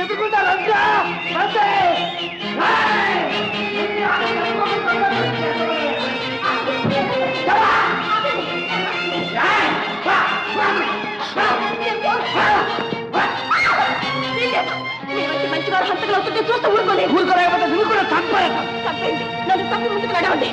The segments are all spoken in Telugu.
ఎదుర్కొంటారంతా మంచిగా హంతకులు వస్తుంటే చూస్తే ఊరుకోలేదు. ఊరుకోలేకపోతే నువ్వు కూడా తప్పండి. నన్ను తప్పి ముందుకు నడవండి.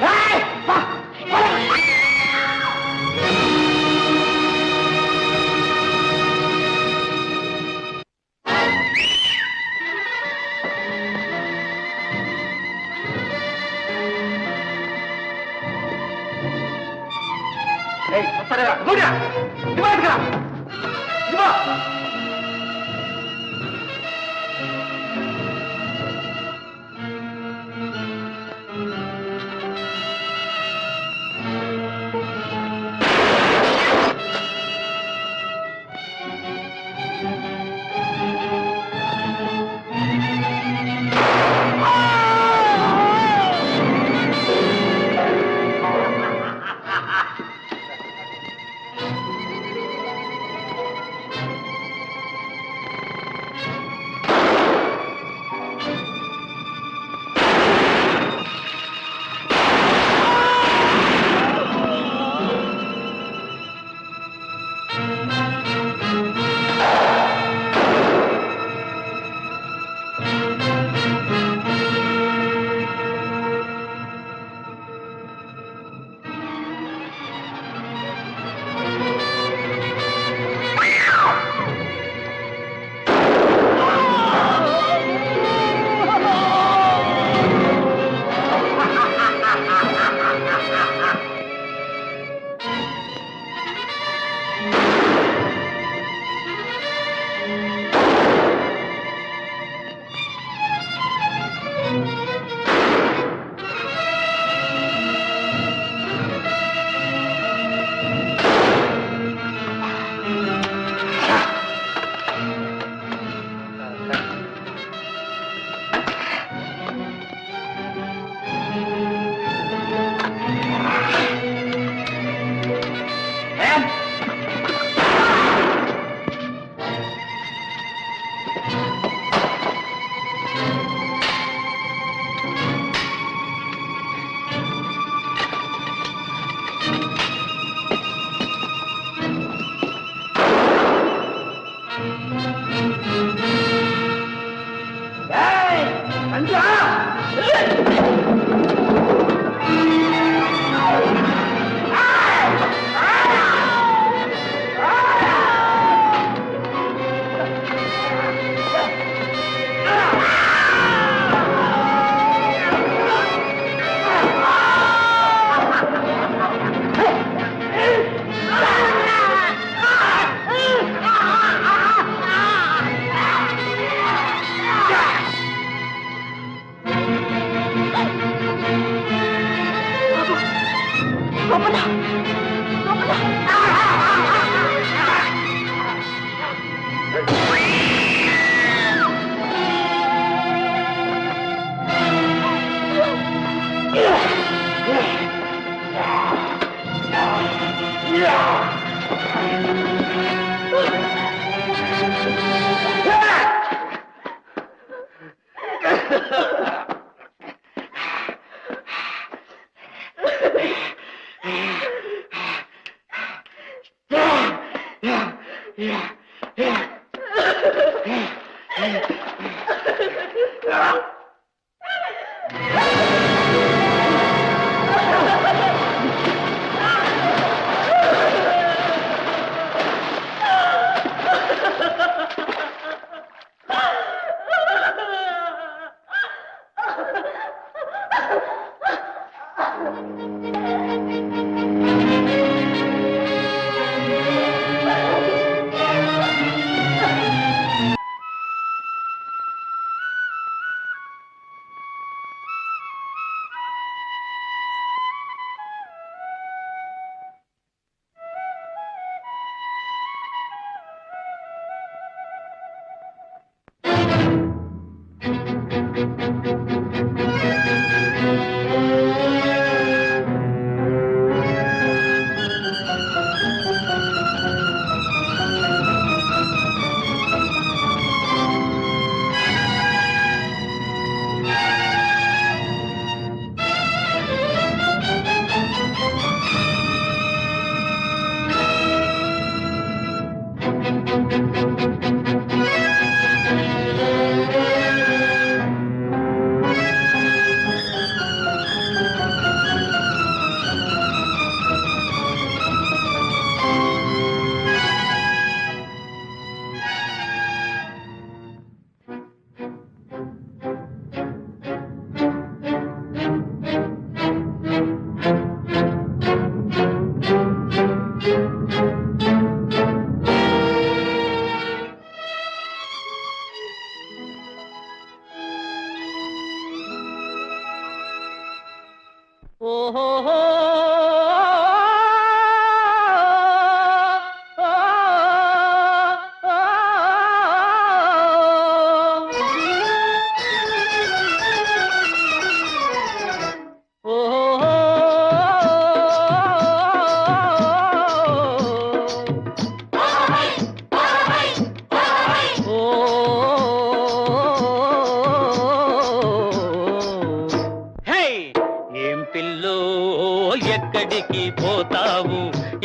ఎక్కడికి పోతావు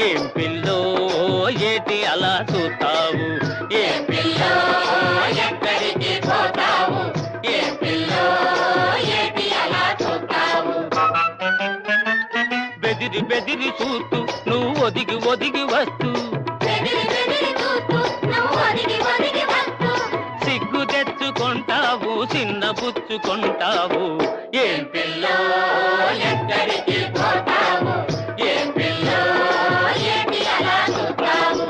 ఏం పిల్లో ఏటి అలా చూస్తావు ఏం పిల్లో ఎక్కడికి పోతావు ఏం పిల్లో ఏటి అలా చూస్తావు బెదిరి బెదిరి చూస్తూ నువ్వు ఒదిగి ఒదిగి వస్తూ సిగ్గు తెచ్చుకుంటావు చిన్న పుచ్చుకుంటావు ఏం పిల్లో ఎక్కడికి పోతావు ఏం పిల్లో ఏటి అలా చూస్తావు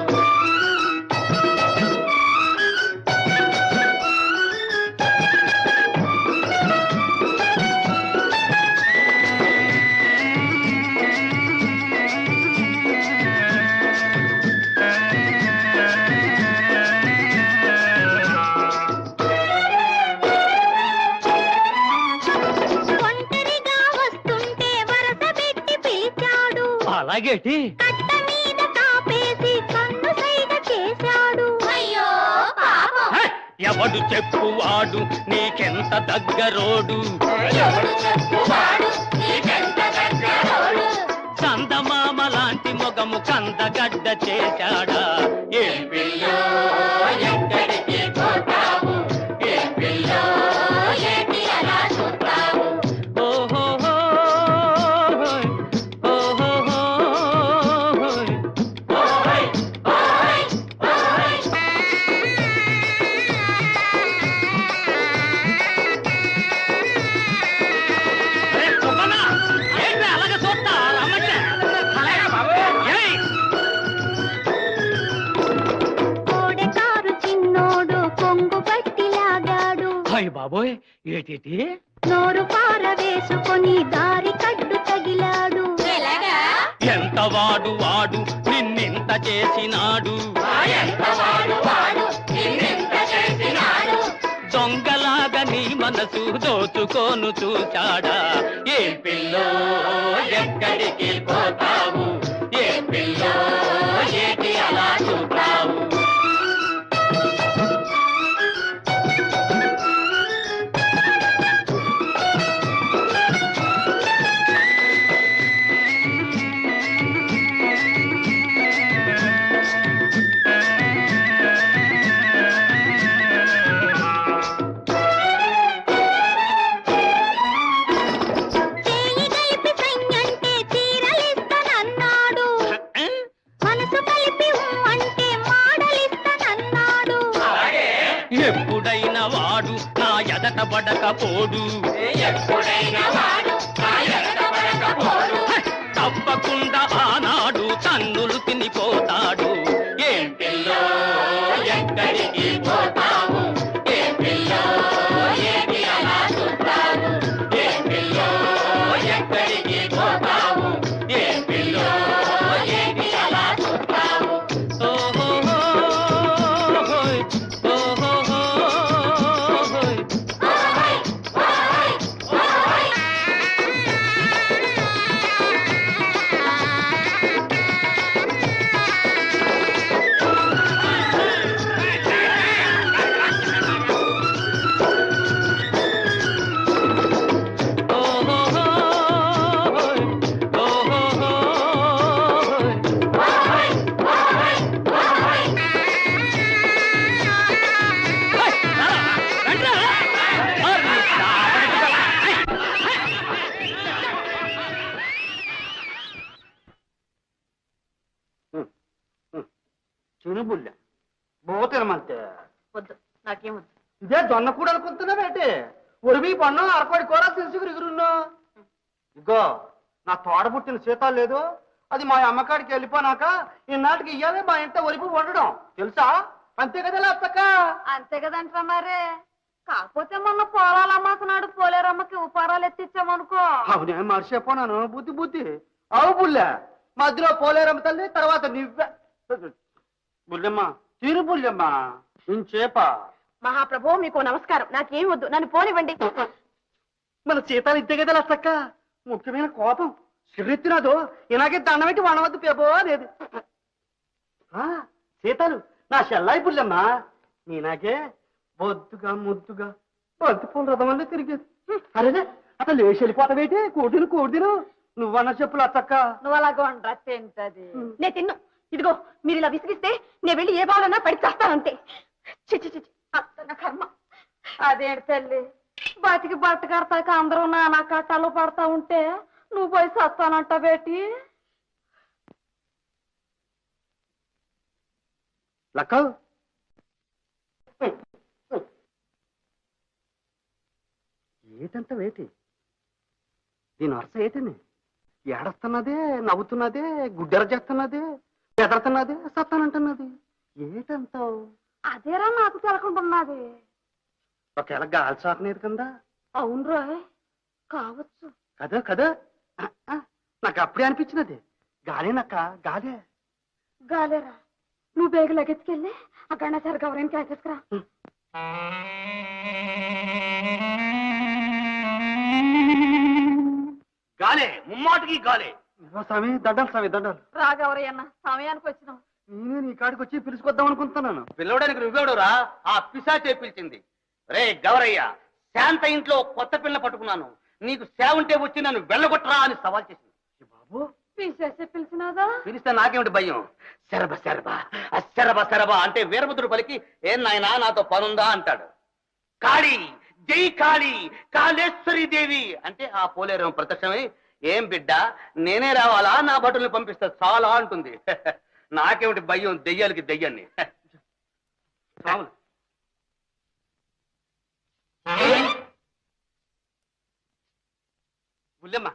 అలాగేటి కట్ట మీద కాపేసి కన్ను సైగ చేశాడు. అయ్యో పాపం. ఎవడు చెప్పువాడు నీకెంత దగ్గరోడు చందమామ లాంటి మొగము కందగడ్డ చేశాడా ఏం పిల్లో ఎక్కడికి పోతావు ఏం పిల్లో ఏటి అలా చూస్తావు ఓహో బాబోయ్ ఏటి నోరు పారవేసుకొని దారి కట్టు తగిలాడు. ఎంత వాడు వాడు నిన్నెంత చేసినాడు దొంగలాగా నీ మనసు దోచుకోను చూచాడా ఏం పిల్లో ఎక్కడికి పోతావు ఏం పిల్లో ఏటి అలా చూస్తావు ఎప్పుడైనా వాడు నా ఎదట పడకపోడు తప్పకుండా ఆనాడు తన్నులు తినిపోతాడు ఏం పిల్లో ఎక్కడికి పోతావు ఏం పిల్లో ఏటి అలా చూస్తావు ఏం పిల్లో ఎక్కడికి పోతావు ఏం పిల్లో ఏటి అలా చూస్తావు చినుబుల్ల పోతేనమంతే వద్దు, నాకేమొద్దు. ఇదే జొన్న కూడా అనుకుంటున్నా బేటే ఉరిమి పన్ను అరపడి కూర తీసుకుని ఎగురున్నా ఇగో నా తోడ పుట్టిన సీతాలు లేదు అది మా అమ్మకాడికి వెళ్ళిపోనాక ఈనాటికి ఇయ్యాలి మా ఇంట ఒలిపి వండడం తెలుసా? అంతే కదా లచ్చక్క? అంతే కదంటా మరే. కాకపోతే మొన్న పొలాలు అమ్మాకున్నాడు, పోలేరమ్మకి ఉపారాలు ఎత్తిచ్చామనుకో. అవునే మర్చిపోనాను. బుద్ధి బుద్ధి. అవు బుల్లె, మధ్యలో పోలేరమ్మ తల్లి, తర్వాత నువ్వే. బుల్లెమ్మ తీరు బుల్లెమ్మ ఇంచేప. మహాప్రభు మీకు నమస్కారం. నాకేం వద్దు, నన్ను పోనివ్వండి. మన సీతాలు ఇంతే కదా లచ్చక్క. ముఖ్యమైన కోపం సిర్రెత్తినాదో ఇలాగే దండం పెట్టి వనవద్దు పేపో అనేది. సీతాలు నా చెల్లాయి బుల్లెమ్మ, నేనాకే బొద్దుగా ముద్దుగా బంతి పూల రథం వల్ల తిరిగేది. అరేదే అతను లేచి వెళ్ళిపోతావేటి? కూడిను కూడిను నువ్వన్న చెప్పులు అత్తక్క. నువ్వు అలాగో అంటారా తింటది. నేను తిన్ను. ఇదిగో మీరు ఇలా విసిగిస్తే నేను వెళ్ళి ఏ బాలన్నా పడి చేస్తానంతే. చిచ్చి చిచ్చి అత్తన కర్మ. అదేంటి తల్లి, బతికి బట్ట కడతాక అందరూ నానా కట్టాలు పడతా ఉంటే నువ్వు పోయి సస్తానంట బేటి. లక్క ఏటంత వేటి? దీని వరుస ఏటని? ఏడస్తున్నదే, నవ్వుతున్నదే, గుడ్డెర చేస్తున్నదే, బెదరుతున్నదే, సత్తానంటున్నది. ఏటంతావు? అదేరా నాకు తెలకుంటున్నది. ఒకవేళ గాలి సాకనేది కింద. అవును రోయ్, కావచ్చు కదా కదా. నాకు అప్పుడే అనిపించినది. గాలేనక్క, గాలే. గాలేరా. నువ్వు బేగ లగెత్తుకెళ్ళి ఆ గణాచారి గౌరవం తీసుకురా. గాలే, ముమ్మాటికి గాలే. స్వామి దండాలి, స్వామి దండాలి. రా గౌరయ్య అన్న, సమయానికి వచ్చినావు. నేనే నీ కాడికి వచ్చి పిలుచుకొద్దాం అనుకుంటున్నాను. పిల్లవడానికి నువ్వెవడురా? ఆ పిశాచే పిలిచింది. రే గౌరయ్య, శాంత ఇంట్లో కొత్త పిల్ల పట్టుకున్నాను, నీకు సేవ ఉంటే వచ్చి నన్ను వెళ్ళగొట్టరా అని సవాల్ చేసింది. బాబు పిలిచేసి పిలిచినాదా? పిలిస్తే నాకేమిటి భయం? శరభ శరభ శరభ శరభ అంటే వీరభద్రుడు పలికి ఏం నాయనా నాతో పనుందా అంటాడు. కాళీ, జై కాళీ, కాళేశ్వరి దేవి అంటే ఆ పోలేరం ప్రత్యక్షమై ఏం బిడ్డ నేనే రావాలా, నా భటుల్ని పంపిస్తా చాలా అంటుంది. నాకేమిటి భయం, దెయ్యాలకి దెయ్యాన్ని. బుల్లెమ్మ,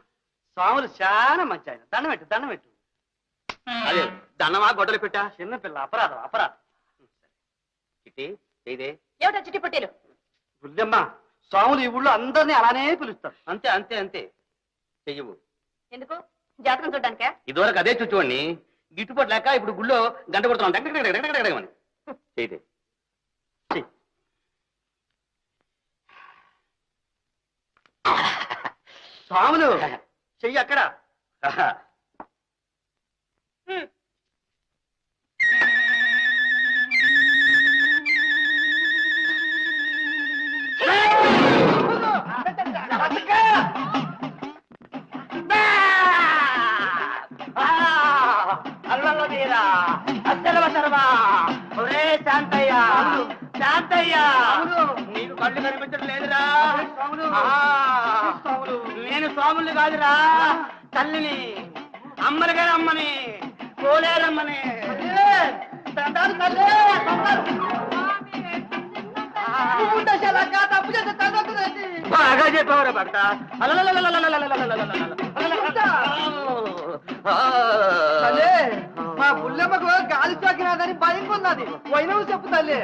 స్వాములు చాలా మంచి ఆయన. దండం పెట్టు, దండం పెట్టు. అదే దండమా గొడ్డలు పెట్టా? చిన్నపిల్ల, అపరాధం అపరాధం. చిట్టి ఇదే ఏమిటా చిట్టి పొట్టేలు? బుల్లెమ్మ, స్వాములు ఈ ఊళ్ళో అందరినీ అలానే పిలుస్తారు. అంతే అంతే అంతే. చెయ్యవు. ఎందుకు? జాతకం చూడ్డానికా? ఇదివరకు అదే చుట్టూని గిట్టుబాటు లేక ఇప్పుడు గుళ్ళో గంట కొడుతున్నాం. చేయదే స్వాములు చెయ్యి అక్కడ. శాంతయ్య, శాంతయ్య నీకు కళ్ళు కనిపించడం లేదురా? నేను స్వాముల్ని కాదురా, తల్లిని, అమ్మని గారు అమ్మని, పోలేరమ్మని. బాగా చెప్పావురా భక్త. మా బుల్లెమ్మకు గాలి చోకినాదని భయం ఉన్నది. వైనవు చెప్పు తల్లి.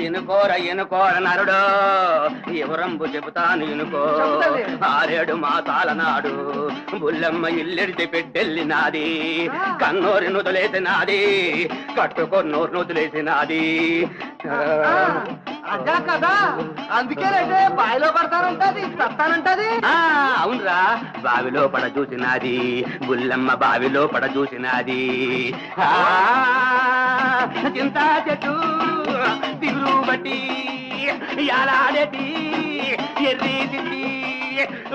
ఎనుకోర ఎనుకోర నరుడు, ఎవరంబు చెబుతాను ఎనుకో. 6 మాసాల నాడు బుల్లెమ్మ ఇల్లెడితే పెట్టెళ్ళినాది, కన్నోరి నుదులేసినాది, కట్టుకొన్నోరు నుదులేసినాది. అదా కదా, అందుకేనంటే బావిలో పడతానంటది, చస్తానంటది. అవునరా, బావిలో పడ చూసినాది బుల్లెమ్మ, బావిలో పడ చూసినాది. చింతా చెట్టు దిగులు బట్టి యాలాడేటి ఎర్రి తిట్టి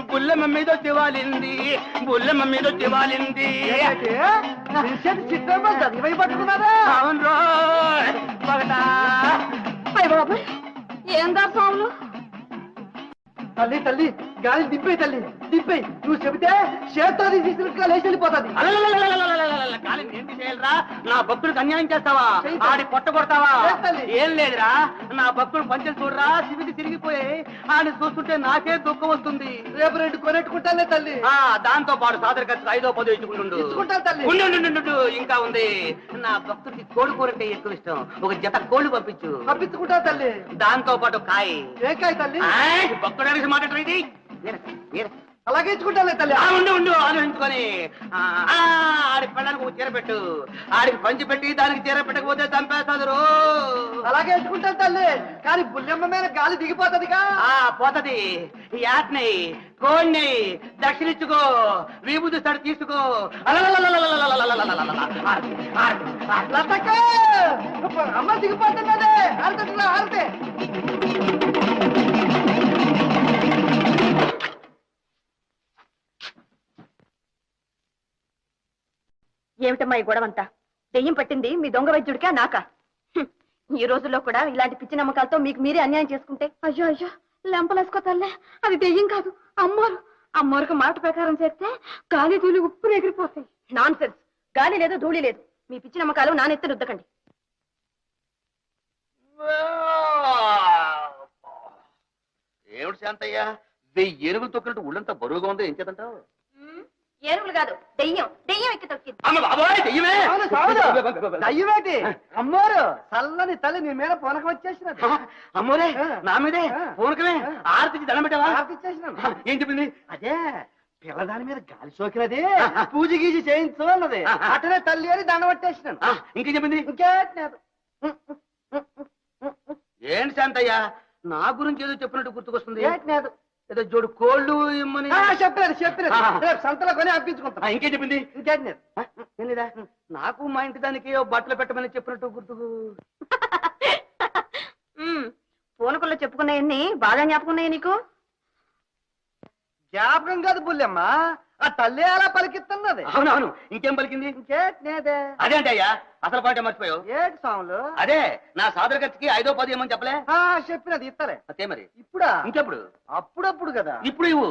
బుల్లెమ్మ మీద వచ్చి వాలింది, బుల్లెమ్మ మీద వచ్చి వాలింది. చదివై పట్టుకున్నారా? అవును రో పగటా. బాబు ఏం దా స్వాములు? తల్లి తల్లి గాలి దింపే తల్లి. దిప్పే నువ్వు చెబితే చేత్తో తీసుకుని లేచి వెళ్ళిపోతుంది. అలలలలలలలలలలల, కాలి ఏంటి చేయాలరా? నా భక్తుడికి అన్యాయం చేస్తావా? చెయ్యి. ఆడి పొట్ట కొడతావా? చేస్తాలే. ఏం లేదురా, నా భక్తుడు పంచెలు చూడరా, సివికి తిరిగిపోయి ఆడిని చూస్తుంటే నాకే దుఃఖం వస్తుంది. రేపు 2 కొనెట్టుకుంటానే తల్లి. దాంతో పాటు సాదర ఖర్చు 5దో 10 ఇచ్చుకుంటుండు. ఇచ్చుకుంటాను తల్లి. ఉండు, ఇంకా ఉంది. నా భక్తుడికి కోడి కూర అంటే ఎక్కువ ఇష్టం. ఒక జత కోళ్ళు పంపించు. పంపించుకుంటా తల్లి. దాంతో పాటు కాయ. ఏకాయ తల్లి. భక్తుడు అడిగి మాట్లాడరు ఇది. అలాగే ఇచ్చుకుంటాలే తల్లి. ఉండు ఆలోచించుకొని ఆడి పెళ్ళానికి ఒక చీర పెట్టు. ఆడికి పంచి పెట్టి దానికి చీర పెట్టకపోతే చంపేస్తాడు. అలాగే ఇచ్చుకుంటాను తల్లి. కానీ బుల్లెమ్మ మీద గాలి దిగిపోతుందిగా. పోతది. యాట్ని కోడిని దక్షిణిచ్చుకో, విభూతి తడు తీసుకో. లతక్క, అమ్మ దిగిపోతున్నదే. ఆరతే ఏమిటమ్మా ఈ గొడవంతా? దెయ్యం పట్టింది మీ దొంగ వైద్యుడికా నాకా? ఈ రోజుల్లో కూడా ఇలాంటి పిచ్చి నమ్మకాలతో మీకు మీరే అన్యాయం చేసుకుంటే అయ్యో లెంపలేసుకో తల్లే. అది దెయ్యం కాదు, అమ్మోరుకు మాట ప్రకారం చేస్తే గాలి ధూళి ఉప్పు ఎగిరిపోతాయి. Non sense. గాలి లేదు ధూళి లేదు. మీ పిచ్చి నమ్మకాలు నానెత్తి రుద్దకండి. ఏమిటి శాంతయ్య, 1000 ఏనుగులు తొక్కినట్టు ఉళ్ళంతా బరువుగా ఉందో ఏం చేద్దంటావు? ఏనుగులు కాదు, దెయ్యం ఎక్కి తొక్కింది. అమ్మ బాబోయ్, దెయ్యమే! దయ్యమేటి అమ్మోరు చల్లని తల్లి నీ మీద పొనకం వచ్చేసినది. అమ్మోరే, నా మీదే పూనకమే. ఆర్తికి దండం పెట్టావా? ఇచ్చేసినాను. ఏం చెప్పింది? అదే పిల్లదాని మీద గాలి సోకినది, పూజ గీజి చేయించు అన్నది. అటనే తల్లి అని దండ పట్టేసినాను. ఇంకేం చెప్పింది? ఇంకేట్లేదు. ఏంటి శాంతయ్య, నా గురించి ఏదో చెప్పినట్టు గుర్తుకొస్తుంది. ఏట్లేదు. ఏదో జోడు కోళ్ళు ఇమ్మని చెప్పినది. రేపు సంతలో కొని అప్పించుకుంటా. ఇంకేం చెప్పింది? ఇంకేట్లేదు. ఏంటిదా, నాకు మా ఇంటి దానికి ఏవో బట్టలు పెట్టమని చెప్పినట్టు గుర్తుకు. పూనకుల్లో చెప్పుకున్నాయన్ని బాగా జ్ఞాపకున్నాయి నీకు? జ్ఞాపకం కాదు బుల్లెమ్మ, ఆ తల్లి అలా పలికిస్తున్నది. అవునవును, ఇంకేం పలికింది? ఇంకేట్లేదే. అదేంటి అయ్యా, అసలు పాయింట్ మర్చిపోయావు. ఏటి స్వాములు? అదే నా సాదర ఖర్చుకి 5దో 10 ఏమని చెప్పలే? చెప్పినది ఇస్తలే. అంతే మరి. ఇప్పుడా? ఇంకెప్పుడు? అప్పుడప్పుడు కదా. ఇప్పుడు ఇవ్వు.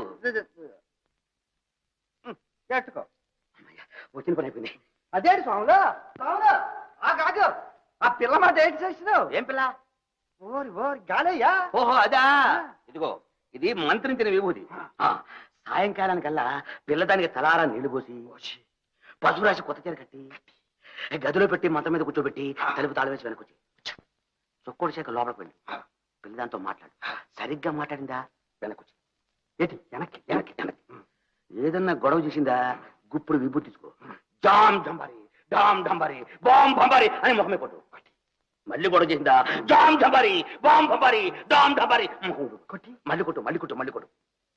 పెట్టుకో. వచ్చిన పని అయిపోయింది. అదేంటి స్వాములు? కాదు, ఆ పిల్ల మాట ఏంటి చేసినావు? ఏం పిల్ల? ఓరి గాలయ్యా. ఓహో అదా. ఇదిగో, ఇది మంత్రించిన విభూతి. సాయంకాలానికల్లా పిల్లదానికి తలారా నీళ్లు పోసి పసుపు రాసి కొత్త చీర కట్టి గదిలో పెట్టి మంచం మీద కూర్చోబెట్టి తలుపు తాళం వేసి వెనకొచ్చి చొక్కోడి చేక లోపలికి వెళ్ళి పిల్లదాంతో మాట్లాడు. సరిగ్గా మాట్లాడిందా వెనకొచ్చి ఏంటి వెనక్కి ఏదన్నా గొడవ చేసిందా గుప్పుడు విభూతి తీసుకో. జామ్ జంబారి డామ్ డంబారి బాంబ్ బంబారి అని ముఖమే కొట్టు. మళ్ళీ గొడవ చేసిందా జామ్ జంబారి బాంబ్ బంబారి డామ్ డంబారి కొట్టి మళ్ళీ కొట్టు.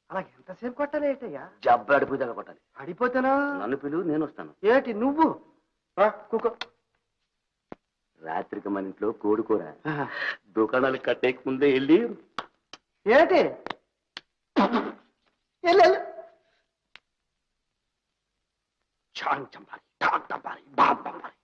అలాగే ఎంతసేపు కొట్టాలి ఏంటయ్యా? జబ్బు అడిపోదాకా కొట్టాలి. అడిపోతానా? నన్ను పిలువు, నేను వస్తాను. ఏటి నువ్వు? కూకో. రాత్రికి మన ఇంట్లో కోడుకోర దుకాణాలు కట్టేక ముందే వెళ్ళి ఏటి చాం చంపాలి టాక్ డంబారి బాంబ్ బంబారి.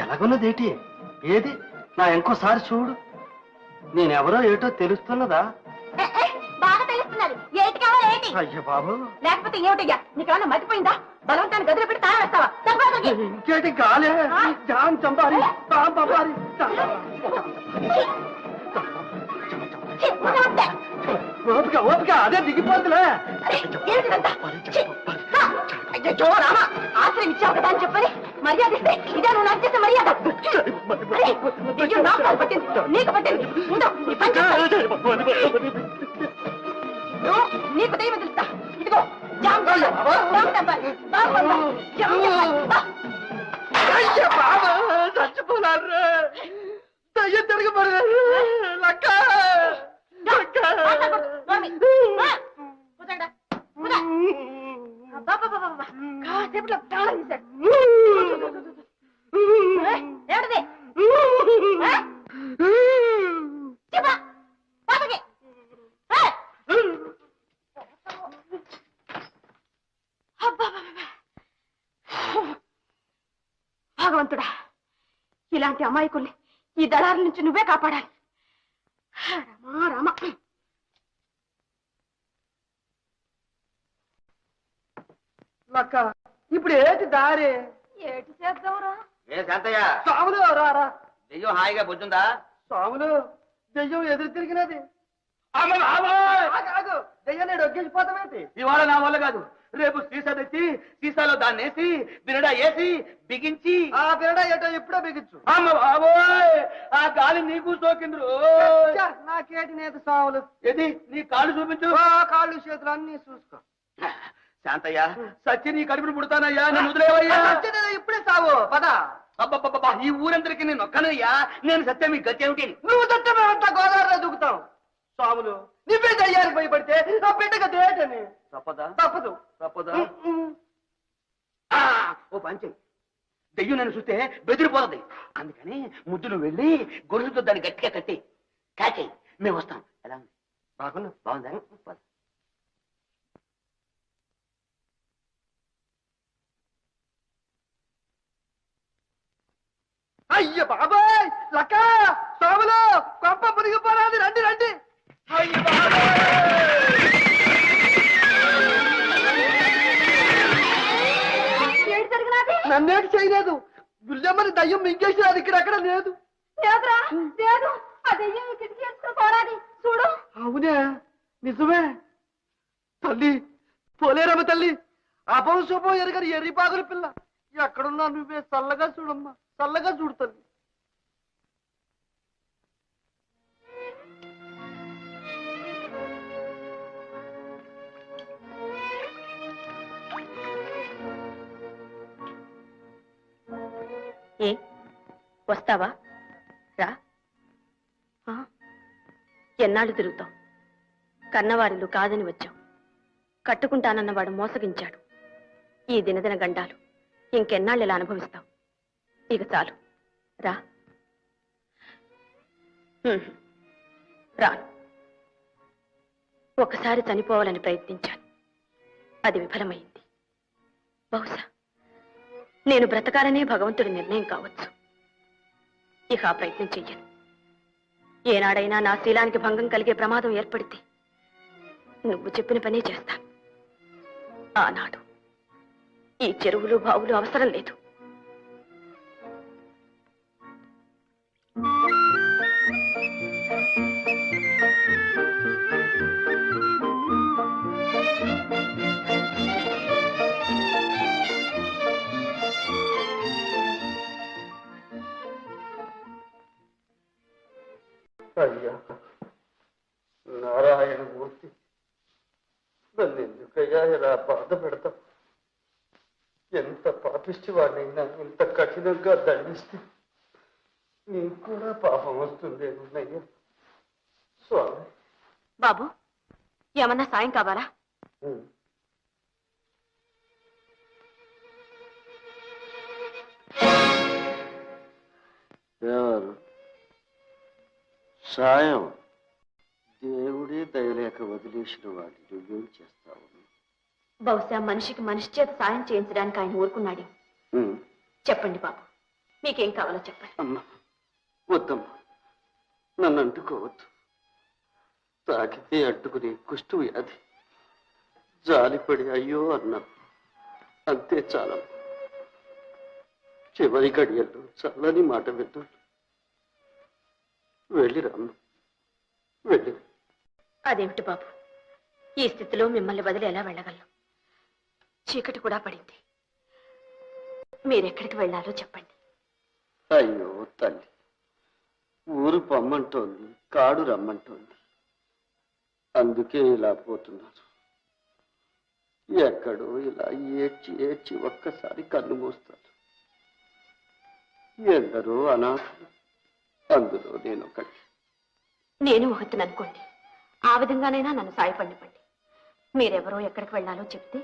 ఎలాగున్నదేటి? ఏది నా ఇంకోసారి చూడు. నేనెవరో ఏటో తెలుస్తున్నదా? బాగా తెలుస్తున్నది. ఏటి కావాలి ఏంటి? అయ్యో బాబు, లేకపోతే ఏమిటయ్యా, నీకేమన్నా మర్చిపోయిందా? బలవంతాన్ని గదిలో పెట్టి తాళం వేస్తావా? ఇంకేటి గాలే జామ్ చంపారి బాంబ్ బంబారి. ఓపిక అదే దిగిపోతులే. అయ్యో రామా, ఆశ్రయం ఇచ్చావు కదా అని చెప్పని మర్యాద ఇస్తే ఇదే నువ్వు నాకు చేసే మర్యాద. అయ్యో, నాకు కాదు పట్టింది, నీకు పట్టింది. ఉండు, నీ పని చెప్తా. నీకు దయ్యం తెలుస్తా. ఇదిగో జామ్ చచ్చిపోనారు. దయ్యం తిరగబడి లక్క కాసేపులో తాళం తీశాడు. ఏమిటిది? చెప్పా పాపకి. భగవంతుడా, ఇలాంటి అమాయకుల్ని ఈ దళారుల నుంచి నువ్వే కాపాడాలి. రామా రామ. లక్క ఇప్పుడు ఏటి దారి? ఏటి చేద్దాంరా? ఏ శాంతయ్య, సాములు రారా. దెయ్యం హాయిగా బుజ్జుందా? సాములు దెయ్యం ఎదురు తిరిగినది. దెయ్యం నేను ఒగ్గేసిపోతామేంటి? ఇవాళ నా వల్ల కాదు. రేపు సీసా తెచ్చి సీసాలో దాన్ని వేసి బిరడా వేసి బిగించి ఆ బిరడా ఏటో ఇప్పుడే బిగించు. అమ్మ బాబోయ్, ఆ గాలి నీకు సోకింద్రు. నాకేటి నేత సాములు. ఏది నీ కాళ్ళు చూపించు. కాళ్ళు చేతులు అన్ని చూసుకో. శాంతయ్య, సచ్చి నీ కడుపును పుడతానయ్యా, నన్ను వదిలేవయ్యా. ఇప్పుడే సావు పద. అబ్బబ్బబ్బా, ఈ ఊరందరికి నేను ఒక్కనయ్యా. నేను సత్యం మీ గచ్చేమిటి? నువ్వు తట్టమేమంతా గోదావరిలో దూకుతావు. సాములు నువ్వే దయ్యానికి భయపడితే నా బిడ్డగా దేటని తప్పదా? తప్పదు. తప్పదా? ఓ పంచే, దెయ్యం నన్ను చూస్తే బెదిరిపోతుంది. అందుకని ముద్దులు వెళ్ళి గొలుసుతో దాన్ని గట్టిగా కట్టి కాచేయి, మేము వస్తాం. ఎలా ఉంది? బాగున్నా. బాగుందా? అయ్య బాబాయ్, లక్క సాములు కొంప మునిగిపోరాది. రండి రండి. అయ్య ఏడు జరిగినది? నన్నేటి చేయలేదు. గుల్లెమ్మని దయ్యం మింగేసినది. ఇక్కడెక్కడ లేదు. లేదురా, లేదు. ఆ దెయ్యం కిటికీ వేసుకుని పోరాది చూడు. అవునే, నిజమే. తల్లి పోలేరమ్మ తల్లి, అపం శుభం ఎరగని ఎర్రిపాగుల పిల్ల. ఎక్కడున్నా నువ్వే చల్లగా చూడమ్మా, చల్లగా చూడు తల్లి. ఏ వస్తావా? రా. ఎన్నాళ్ళు తిరుగుతావు? కన్నవారిలు కాదని వచ్చావు. కట్టుకుంటానన్నవాడు మోసగించాడు. ఈ దినదిన గండాలు ఇంకెన్నాళ్ళు ఇలా అనుభవిస్తావు? ఇక చాలు, రా. రాను. ఒకసారి చనిపోవాలని ప్రయత్నించాను, అది విఫలమైంది. బహుశా నేను బ్రతకాలనే భగవంతుడి నిర్ణయం కావచ్చు. ఇక ఆ ప్రయత్నం చెయ్యను. ఏనాడైనా నా శీలానికి భంగం కలిగే ప్రమాదం ఏర్పడితే నువ్వు చెప్పిన పనే చేస్తాను. ఆనాడు ఈ చెరువులు బావులు అవసరం లేదు. అయ్యా నారాయణ మూర్తి, నన్ను ఎందుకయ్యా ఇలా బాధ పెడతాం? ఎంత పాపిష్టి వాడినైనా ఇంత కఠినంగా దండిస్తే నీకు కూడా పాపం వస్తుందేమన్నయ్యా. స్వామి. బాబు, ఏమన్నా సాయం కావాలా? ఎవరు? సాయం దేవుడే దయలేక వదిలేసిన వాడిని నువ్వేం చేస్తావు? బహుశా మనిషికి మనిషి చేత సాయం చేయించడానికి ఆయన ఊరుకున్నాడు. చెప్పండి బాబు, మీకేం కావాలో చెప్పండి. అమ్మా వద్దమ్మా, నన్ను అంటుకోవద్దు. తాకితే అడ్డుకునే కుష్టు వ్యాధి. జాలిపడి అయ్యో అన్నా, అంతే చాలమ్మా. చివరి గడియల్లో చల్లని మాట విద్దాను. వెళ్ళిరామ్మ, వెళ్ళి. అదేమిటి బాబు, ఈ స్థితిలో మిమ్మల్ని వదిలి ఎలా వెళ్ళగలను? చీకటి కూడా పడింది. మీరెక్కడికి వెళ్ళాలో చెప్పండి. అయ్యో తల్లి, ఊరు పొమ్మంటోంది, కాడు రమ్మంటోంది. అందుకే ఇలా పోతున్నారు. ఎక్కడో ఇలా ఏడ్చి ఏడ్చి ఒక్కసారి కన్ను మూస్తారు. ఎందరో అనాథలు, అందులో నేను ఒకటి. నేను ఒకటిని అనుకోండి, ఆ విధంగానైనా నన్ను సాయపడిపండి. మీరెవరో ఎక్కడికి వెళ్ళాలో చెప్తే.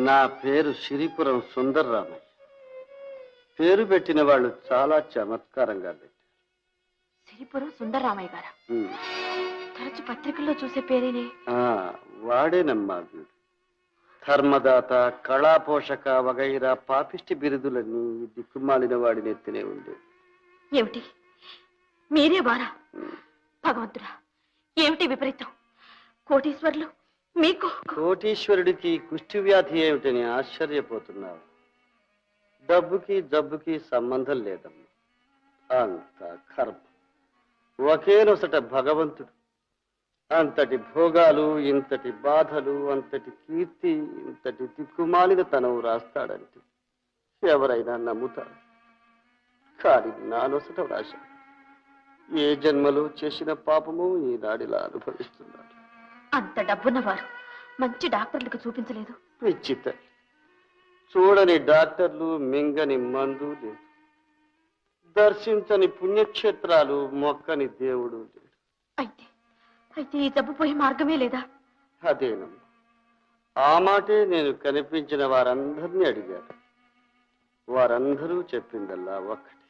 నా పేరు సిరిపురం సుందర్రామయ్య. పేరు పెట్టిన వాళ్ళు చాలా చమత్కారంగా పెట్టారు. సిరిపురం సుందరరామయ్య గారా? ఉమ్. తరచు పత్రికల్లో చూసే పేరేనే. వాడేనమ్మా వీడు. ధర్మదాత, కళాపోషక వగైరా పాపిష్టి బిరుదులన్నీ ఈ దిక్కుమాలిన వాడి నెత్తినే ఉంది. ఏమిటి మీరే బారా? భగవంతుడా, ఏమిటి విపరీతం? కోటీశ్వర్లు మీకు. కోటీశ్వరుడికి కుష్టి వ్యాధి ఏమిటని ఆశ్చర్యపోతున్నావు. డబ్బుకి జబ్బుకి సంబంధం లేదమ్మా. అంత కర్మ. ఒకే నొసట భగవంతుడు అంతటి భోగాలు, ఇంతటి బాధలు, అంతటి కీర్తి, ఇంతటి దిక్కుమాలిన తనవు రాస్తాడంటే ఎవరైనా నమ్ముతారు. కానీ నా నొసట రాశాడు. ఏ జన్మలో చేసిన పాపము ఈనాడిలా అనుభవిస్తున్నాడు. అంత డబ్బున్నవారు మంచి డాక్టర్లకు చూపించలేదు? విచిత్ర. చూడని డాక్టర్లు, మింగని మందు లేదు. దర్శించని పుణ్యక్షేత్రాలు, మొక్కని దేవుడు లేడు. అయితే అయితే ఈ జబ్బు పోయే మార్గమే లేదా? అదేనమ్మా. ఆ మాటే నేను కనిపించిన వారందరినీ అడిగాను. వారందరూ చెప్పిందల్లా ఒక్కటి.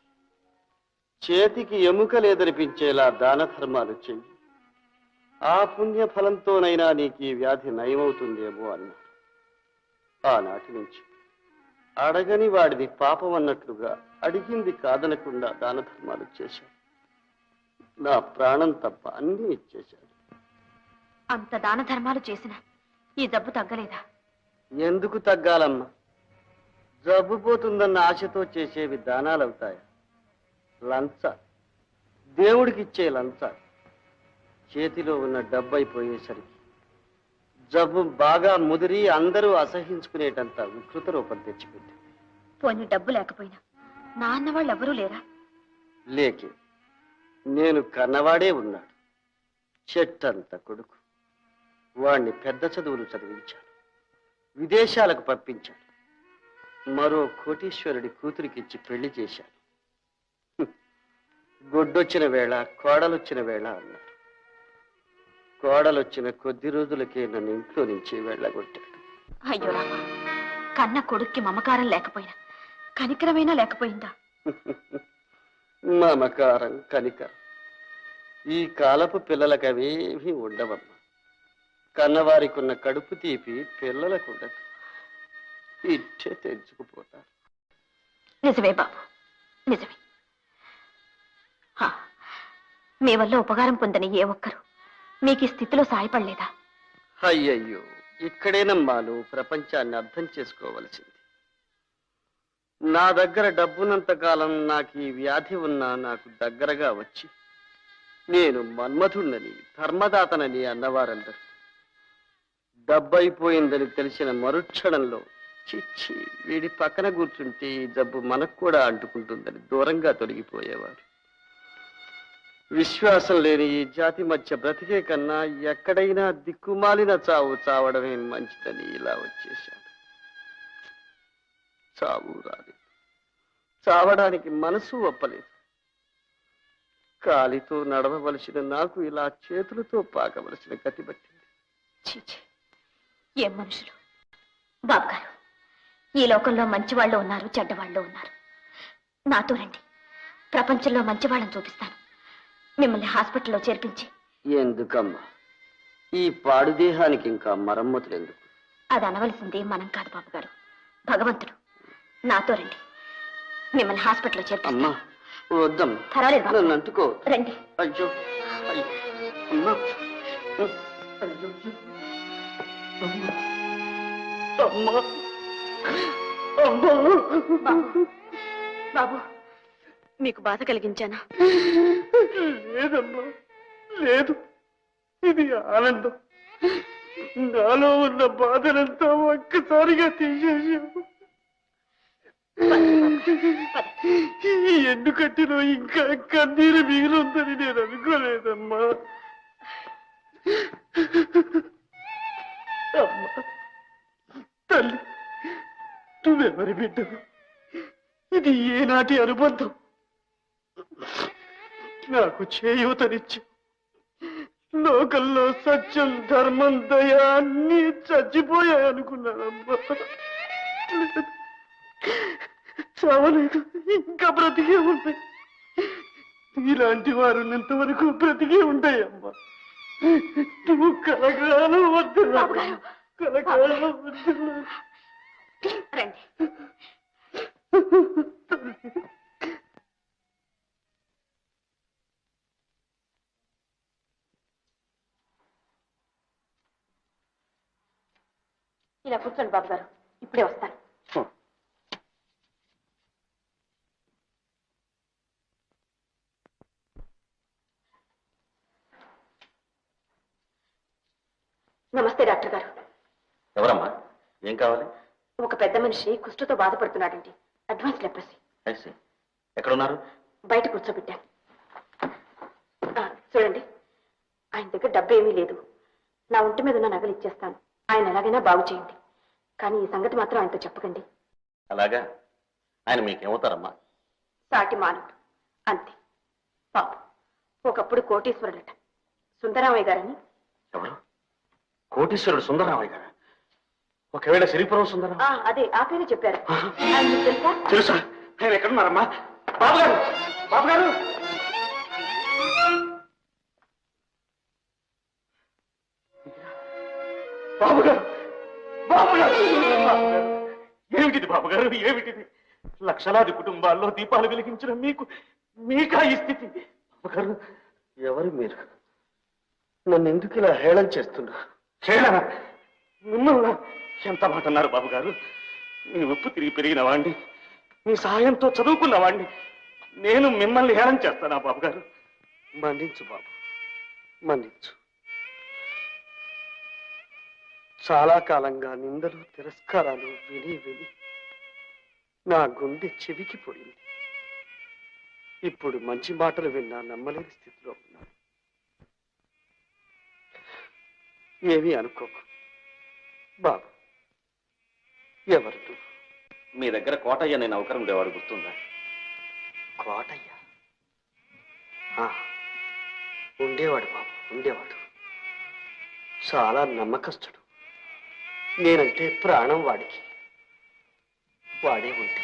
చేతికి ఎముక లేదనిపించేలా దాన ధర్మాలు చెయ్యి. ఆ పుణ్య ఫలంతోనైనా నీకు ఈ వ్యాధి నయమవుతుందేమో అన్నారు. ఆనాటి నుంచి అడగని వాడిది పాపం అన్నట్లుగా, అడిగింది కాదనకుండా దాన ధర్మాలు చేశాను. నా ప్రాణం తప్ప అన్నీ ఇచ్చేశాడు. అంత దాన ధర్మాలు చేసినా ఈ జబ్బు తగ్గలేదా? ఎందుకు తగ్గాలమ్మా? జబ్బు పోతుందన్న ఆశతో చేసేవి దానాలవుతాయా? లంచ, దేవుడికిచ్చే లంచ. చేతిలో ఉన్న డబ్బు అయిపోయేసరికి జబ్బు బాగా ముదిరి అందరూ అసహించుకునేటంత వికృత రూపం తెచ్చిపెట్టి. పోనీ డబ్బు లేకపోయినా నా అన్నవాళ్ళు ఎవరూ లేరా? లేకే, నేను కన్నవాడే ఉన్నాడు. చెట్టంత కొడుకు. వాణ్ణి పెద్ద చదువులు చదివించాను, విదేశాలకు పంపించాను. మరో కోటీశ్వరుడి కూతురికిచ్చి పెళ్లి చేశాను. గొడ్డొచ్చిన వేళ, కోడలొచ్చిన వేళ అన్నారు. కోడలొచ్చిన కొద్ది రోజులకే నన్ను ఇంట్లో నుంచి వెళ్ళగొట్టాడు. అయ్యో రామా, కన్న కొడుక్కి మమకారం లేకపోయినా కనికరమైనా లేకపోయిందా? మమకారం, కనికరం ఈ కాలపు పిల్లలకు అవేమీ ఉండవమ్మా. కన్నవారికి ఉన్న కడుపు తీపి పిల్లలకు ఉండదు. ఇట్టే తెంచుకుపోతారు. నిజమే బాబు, నిజమే. మీ వల్ల ఉపకారం పొందని ఏ ఒక్కరు మీకు ఈ స్థితిలో సాయపడలేదా? అయ్యయ్యో, ఇక్కడేనమ్మా నువ్వు ప్రపంచాన్ని అర్థం చేసుకోవలసింది. నా దగ్గర డబ్బున్నంత కాలం నాకు ఈ వ్యాధి ఉన్నా నాకు దగ్గరగా వచ్చి నేను మన్మధుణ్ణని, ధర్మదాతనని అన్నవారందరూ డబ్బైపోయిందని తెలిసిన మరుక్షణంలో చిచ్చి వీడి పక్కన కూర్చుంటే ఈ జబ్బు మనకు కూడా అంటుకుంటుందని దూరంగా తొలగిపోయేవారు. విశ్వాసం లేని ఈ జాతి మధ్య బ్రతికే కన్నా ఎక్కడైనా దిక్కుమాలిన చావు చావడమే మంచిదని ఇలా వచ్చేశాను. చావు రాలేదు, చావడానికి మనసు ఒప్పలేదు. కాలితో నడవవలసిన నాకు ఇలా చేతులతో పాకవలసిన గతి పట్టింది. చీచి, ఏం మనుషులు! బాబు గారు, ఈ లోకంలో మంచి వాళ్ళు ఉన్నారు, చెడ్డవాళ్ళు ఉన్నారు. నాతో రండి, ప్రపంచంలో మంచి వాళ్ళని చూపిస్తాను. మిమ్మల్ని హాస్పిటల్లో చేర్పించి. ఎందుకమ్మా? ఈ పాడు దేహానికి ఇంకా మరమ్మతులు ఎందుకు? అది అనవలసింది మనం కాదు బాబు గారు, భగవంతుడు. నాతో రండి, మిమ్మల్ని హాస్పిటల్లో చేర్పిస్తాను. అమ్మా వద్దమ్మా, పర్వాలేదు బాబు. నన్ను అంటుకో. రండి. అయ్యో అయ్యో అమ్మా, అయ్యో అమ్మా, అమ్మా. బాబు, బాబు, మీకు బాధ కలిగించానా? లేదమ్మా, లేదు. ఇది ఆనందం. నాలో ఉన్న బాధనంతా ఒక్కసారిగా తీసేసావు. ఈ ఎండుకట్టిలో ఇంకా కన్నీరు మిగిలిందని నేను అనుకోలేదమ్మా. అమ్మా, తల్లి, నువ్వెవరి బిడ్డవు? ఇది ఏనాటి అనుబంధం? నాకు చేయూతనిచ్చు, లోకల్లో సత్యం ధర్మం దయ అన్నీ చచ్చిపోయాయనుకున్నానమ్మా. చావలేదు, ఇంకా బ్రతికే ఉంటాయి. ఇలాంటి వారు ఇంతవరకు బ్రతికే ఉంటాయమ్మా. నువ్వు కలకాలం వద్దు, కలకాలం వద్దు. రండి. ఇలా కూర్చోండి బాబు గారు, ఇప్పుడే వస్తాను. నమస్తే డాక్టర్ గారు. ఎవరమ్మా, ఏం కావాలి? ఒక పెద్ద మనిషి కుష్టుతో బాధపడుతున్నాడండి. Advance leprosy. ఎక్కడున్నారు? బయట కూర్చోబెట్టాను. చూడండి, ఆయన దగ్గర డబ్బు ఏమీ లేదు. నా ఒంటి మీద ఉన్న నగలు ఇచ్చేస్తాను. ఆయన ఎలాగైనా బాగు చేయండి. కానీ ఈ సంగతి మాత్రం ఆయనతో చెప్పకండి. అలాగా? ఆయన మీకేమవుతారమ్మా? సాటి మానవుడు అంతే. పాపం ఒకప్పుడు కోటీశ్వరుడట, సుందరామయ్య గారని. ఎవరు? కోటీశ్వరుడు సుందరరామయ్య గారు? ఒకవేళ సిరిపురం సుందరం? అదే, ఆ పేరు చెప్పారు. ఆయన మీకు తెలుసా? తెలుసా? ఆయన ఎక్కడున్నారమ్మా? బాబు గారు, బాబు గారు! బాబు గారు, బాబు గారు! ఏమిటిది బాబు గారు, ఏమిటిది? లక్షలాది కుటుంబాల్లో దీపాలు వెలిగించిన మీకా ఈ స్థితి? బాబు గారు, ఎవరు మీరు? నన్ను ఎందుకు ఇలా హేళన చేస్తున్నా? హేళన? మిమ్మల్ని ఎంత మాట అన్నారు బాబు గారు? మీ ఉప్పు తిరిగి పెరిగిన వాణ్ణి, మీ సహాయంతో చదువుకున్న వాణ్ణి, నేను మిమ్మల్ని హేళన చేస్తానా బాబు గారు? మన్నించు బాబు, మన్నించు. చాలా కాలంగా నిందలు తిరస్కారాలు విని విని నా గుండె చెవికి పోయింది. ఇప్పుడు మంచి మాటలు విన్నా నమ్మలేని స్థితిలో ఉన్నాను. ఏమీ అనుకోకు బాబు. ఎవరు నువ్వు? మీ దగ్గర కోటయ్య నేను నౌకరు ఉండేవాడు, గుర్తుందా? కోటయ్య? ఉండేవాడు బాబు, ఉండేవాడు. చాలా నమ్మకస్తుడు. నేనంటే ప్రాణం వాడికి. వాడే ఉంటే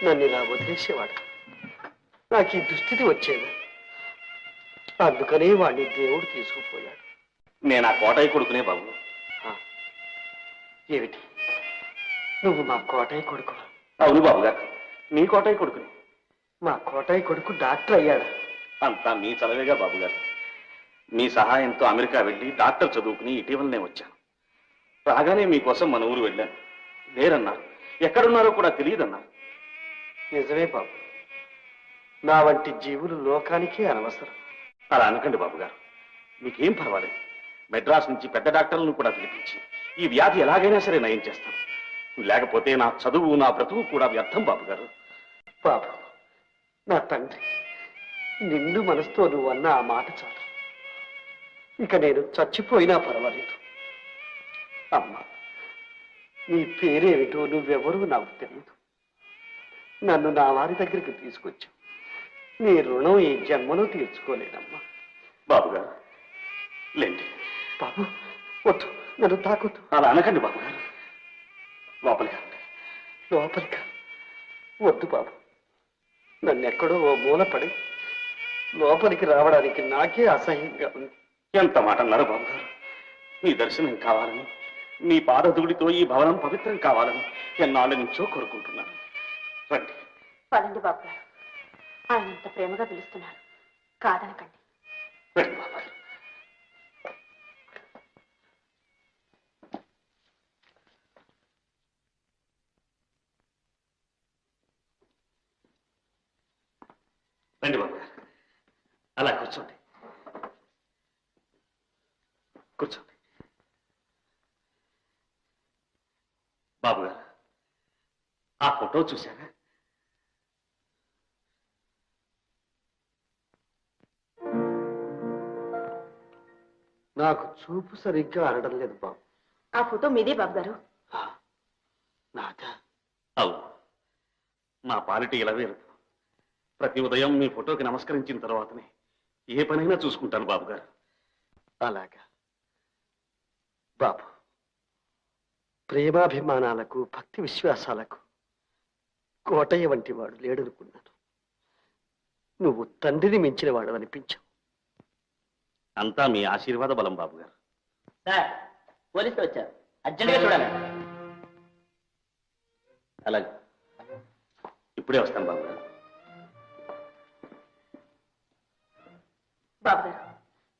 నన్ను ఇలా వదిలేసేవాడు. నాకు ఈ దుస్థితి వచ్చేది. అందుకనే వాడిని దేవుడు తీసుకుపోయాడు. నేను ఆ కోటయ్య కొడుకునే బాబు. ఏమిటి, నువ్వు మా కోటయ్య కొడుకు? అవును బాబు గారు, మీ కోటయ్య కొడుకుని. మా కోటయ్య కొడుకు డాక్టర్ అయ్యాడు. అంతా మీ చలవేగా బాబు గారు. మీ సహాయంతో అమెరికా వెళ్ళి డాక్టర్ చదువుకుని ఇటీవలనే వచ్చాను. రాగానే మీకోసం మన ఊరు వెళ్ళాను. లేరన్నారు, ఎక్కడున్నారో కూడా తెలియదన్నారు. నిజమే బాబు, నా వంటి జీవులు లోకానికే అనవసరం. అలా అనకండి బాబు గారు, మీకేం పర్వాలేదు. మెడ్రాస్ నుంచి పెద్ద డాక్టర్లను కూడా పిలిపించి ఈ వ్యాధి ఎలాగైనా సరే నయం చేస్తాను. లేకపోతే నా చదువు, నా బ్రతుకు కూడా వ్యర్థం బాబు గారు. బాబు, నా తండ్రి, నిండు మనసుతో నువ్వు అన్న ఆ మాట చాలు. ఇక నేను చచ్చిపోయినా పర్వాలేదు. అమ్మా, నీ పేరేమిటో, నువ్వెవరూ నాకు తెలియదు. నన్ను నా వారి దగ్గరికి తీసుకొచ్చావు. నీ రుణం ఈ జన్మలో తీర్చుకోలేనమ్మా. బాబు గారు లేండి. బాబు వద్దు, నన్ను తాకొద్దు. అలా అనకండి బాబు గారు. లోపలికి రండి. లోపలికి వద్దు బాబు. నన్ను ఎక్కడో ఓ మూల పడి లోపలికి రావడానికి నాకే అసహ్యంగా ఉంది. ఎంత మాట అన్నారు బాబు గారు. మీ దర్శనం కావాలని, మీ పాదధూళితో ఈ భవనం పవిత్రం కావాలని ఎన్నాళ్ళ నుంచో కోరుకుంటున్నాను. రండి. పదండి బాబు గారు, ఆయన ఇంత ప్రేమగా పిలుస్తున్నారు, కాదనకండి. రండి బాబు గారు. రండి బాబు గారు, అలా కూర్చోండి, కూర్చోండి. బాబు గారు, ఆ ఫోటో చూశారా? నాకు చూపు సరిగ్గా ఆడడం లేదు బాబు. ఆ ఫోటో మీదే బాబు గారు. నాదా? అవును, మా పాలిటి ఇలా వేరు. ప్రతి ఉదయం మీ ఫోటోకి నమస్కరించిన తర్వాతనే ఏ పనైనా చూసుకుంటాను బాబు గారు. అలాగా బాబు, ప్రేమాభిమానాలకు భక్తి విశ్వాసాలకు కోటయ్య వంటి వాడు లేడనుకున్నాను. నువ్వు తండ్రిని మించిన వాడు అనిపించావు. అంతా మీ ఆశీర్వాద బలం బాబు గారు. సార్, పోలీసులు వచ్చారు, అర్జెంట్గా చూడాలి. అలాగే, ఇప్పుడే వస్తాను బాబు గారు. బాబు గారు,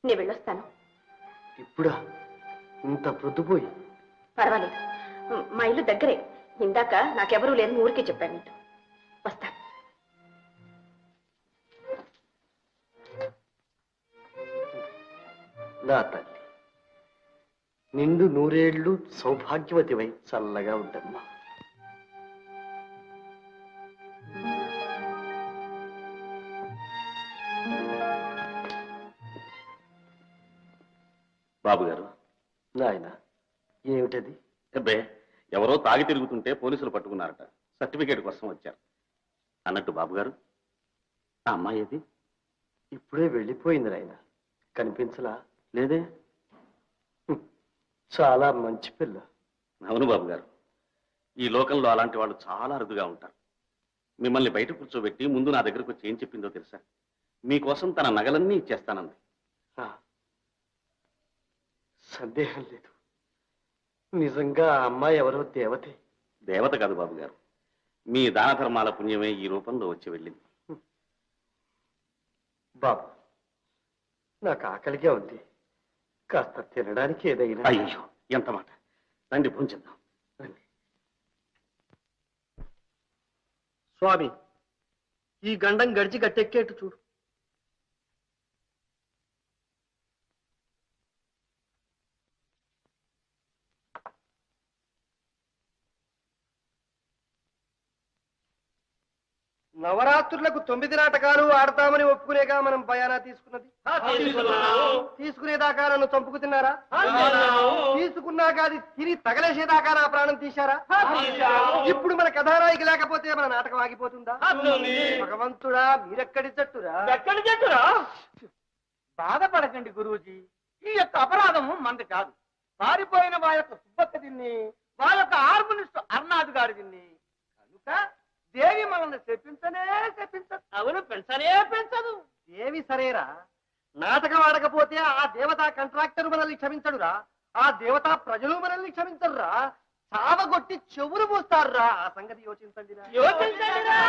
నేను వెళ్ళొస్తాను. ఇప్పుడా? ఇంత ప్రొద్దుపోయి? పర్వాలేదు, మా ఇల్లు దగ్గరే. ఇందాక నాకెవరూ లేని ఊరికే చెప్పాను. నీతో వస్తాను. నా తల్లి, నిండు నూరేళ్లు సౌభాగ్యవతివై చల్లగా ఉండమ్మా. బాబు గారు. నాయన, ఏమిటది? అబ్బే, ఎవరో తాగి తిరుగుతుంటే పోలీసులు పట్టుకున్నారట. సర్టిఫికేట్ కోసం వచ్చారు. అన్నట్టు బాబు గారు, ఆ అమ్మాయి ఏది? ఇప్పుడే వెళ్ళిపోయింది నాయన. కనిపించలా? లేదే. చాలా మంచి పిల్ల. అవును బాబు గారు, ఈ లోకంలో అలాంటి వాళ్ళు చాలా అరుదుగా ఉంటారు. మిమ్మల్ని బయట కూర్చోబెట్టి ముందు నా దగ్గరకు వచ్చి ఏం చెప్పిందో తెలుసా? మీకోసం తన నగలన్నీ ఇచ్చేస్తానంది. సందేహం లేదు, నిజంగా ఆ అమ్మాయి ఎవరో దేవతే. దేవత కాదు బాబు గారు, మీ దాన ధర్మాల పుణ్యమే ఈ రూపంలో వచ్చి వెళ్ళింది. బాబు, నాకు ఆకలిగా ఉంది, కాస్త తినడానికి ఏదైనా. అయ్యో, ఎంత మాట! రండి, భోంచేద్దాం. రండి. స్వామి, ఈ గండం గడిచి గట్టెక్కేట్టు చూడు. నవరాత్రులకు 9 నాటకాలు ఆడతామని ఒప్పుకునేగా మనం బయానా తీసుకున్నది. తీసుకునేదాకా నన్ను చంపుకు తిన్నారా? తీసుకున్నాక అది తిని తగలేసేదాకా నా ప్రాణం తీశారా? ఇప్పుడు మన కథానాయికి లేకపోతే మన నాటకం ఆగిపోతుందా? భగవంతుడా, మీరెక్కడి జట్టురా? ఎక్కడి జట్టురా? బాధపడకండి గురూజీ, ఈ యొక్క అపరాధము మంది కాదు. పారిపోయిన మా యొక్క సుబ్బక్క దీన్ని, మా యొక్క హార్మోనిస్ట్ అర్నాథ్ గారి దీన్ని. కనుక దేవి మనల్ని చెప్పించనే చెప్పించదు. అవును, పెంచనే పెంచదు. దేవి సరేరా, నాటకం ఆడకపోతే ఆ దేవతా కాంట్రాక్టర్ మనల్ని క్షమించడురా, ఆ దేవతా ప్రజలు మనల్ని క్షమించరురా, చావగొట్టి చెవులు మూస్తారురా. ఆ సంగతి యోచించండిరా. యోచించండిరా.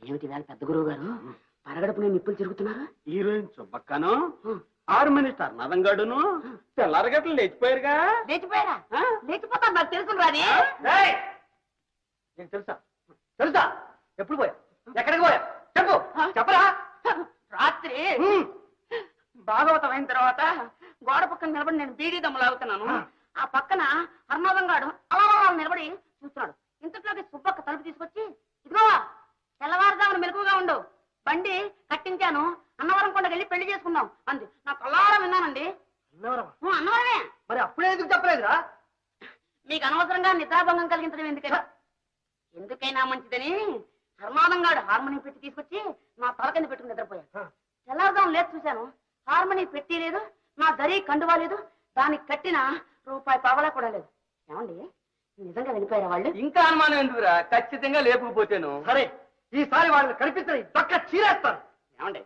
ఏమిటి వేళ పెద్ద గురువు గారు పరగడపు నేను నిప్పులు తిరుగుతున్నారు? Heroine సుబ్బక్కను, harmonist అర్నాథంగాడును తెల్లారగట్లు లేచిపోయారుగా. లేచిపోయారా? లేచిపోతాను, నాకు తెలుసు రాని. నీకు తెలుసా? తెలుసా? ఎప్పుడు పోయా? ఎక్కడికి పోయా? చెప్పు, చెప్పరా? రాత్రి భాగవతం అయిన తర్వాత గోడ పక్కన నిలబడి నేను బీడీ దమ్ము లాగుతున్నాను. ఆ పక్కన హర్నాథం గాడు అలా నిలబడి చూస్తున్నాడు. ఇంతట్లోకి సుబ్బక్క తలుపు తీసుకొచ్చి, ఇదిగో తెల్లవారుజామున మెలకుగా ఉండు, బండి కట్టించాను, అన్నవరం కొండకి వెళ్ళి పెళ్లి చేసుకుందాం అంది. నా కల్లారం విన్నానండి. అన్నవరమే. మరి అప్పుడే ఎందుకు చెప్పలేదురా? మీకు అనవసరంగా నిద్రాభంగం కలిగించడం ఎందుకైనా ఎందుకైనా మంచిదని హర్నాథం గాడు హార్మోనియం పెట్టి తీసుకొచ్చి నా తల కింద పెట్టుకుని నిద్రపోయాను. తెల్లారుజాము లేచి చూశాను, హార్మోనియం పెట్టి లేదు, నా దరి కండువా లేదు, దానికి కట్టిన రూపాయి పావలా కూడా లేదు. ఏమండి, నిజంగా వెళ్ళిపోయారా వాళ్ళు? ఇంకా అనుమానం ఎందుకురా? ఖచ్చితంగా లేపుకుపోతేను. సరే, ఈసారి వాళ్ళని కనిపించని పక్క చీరేస్తాను. ఏమండి,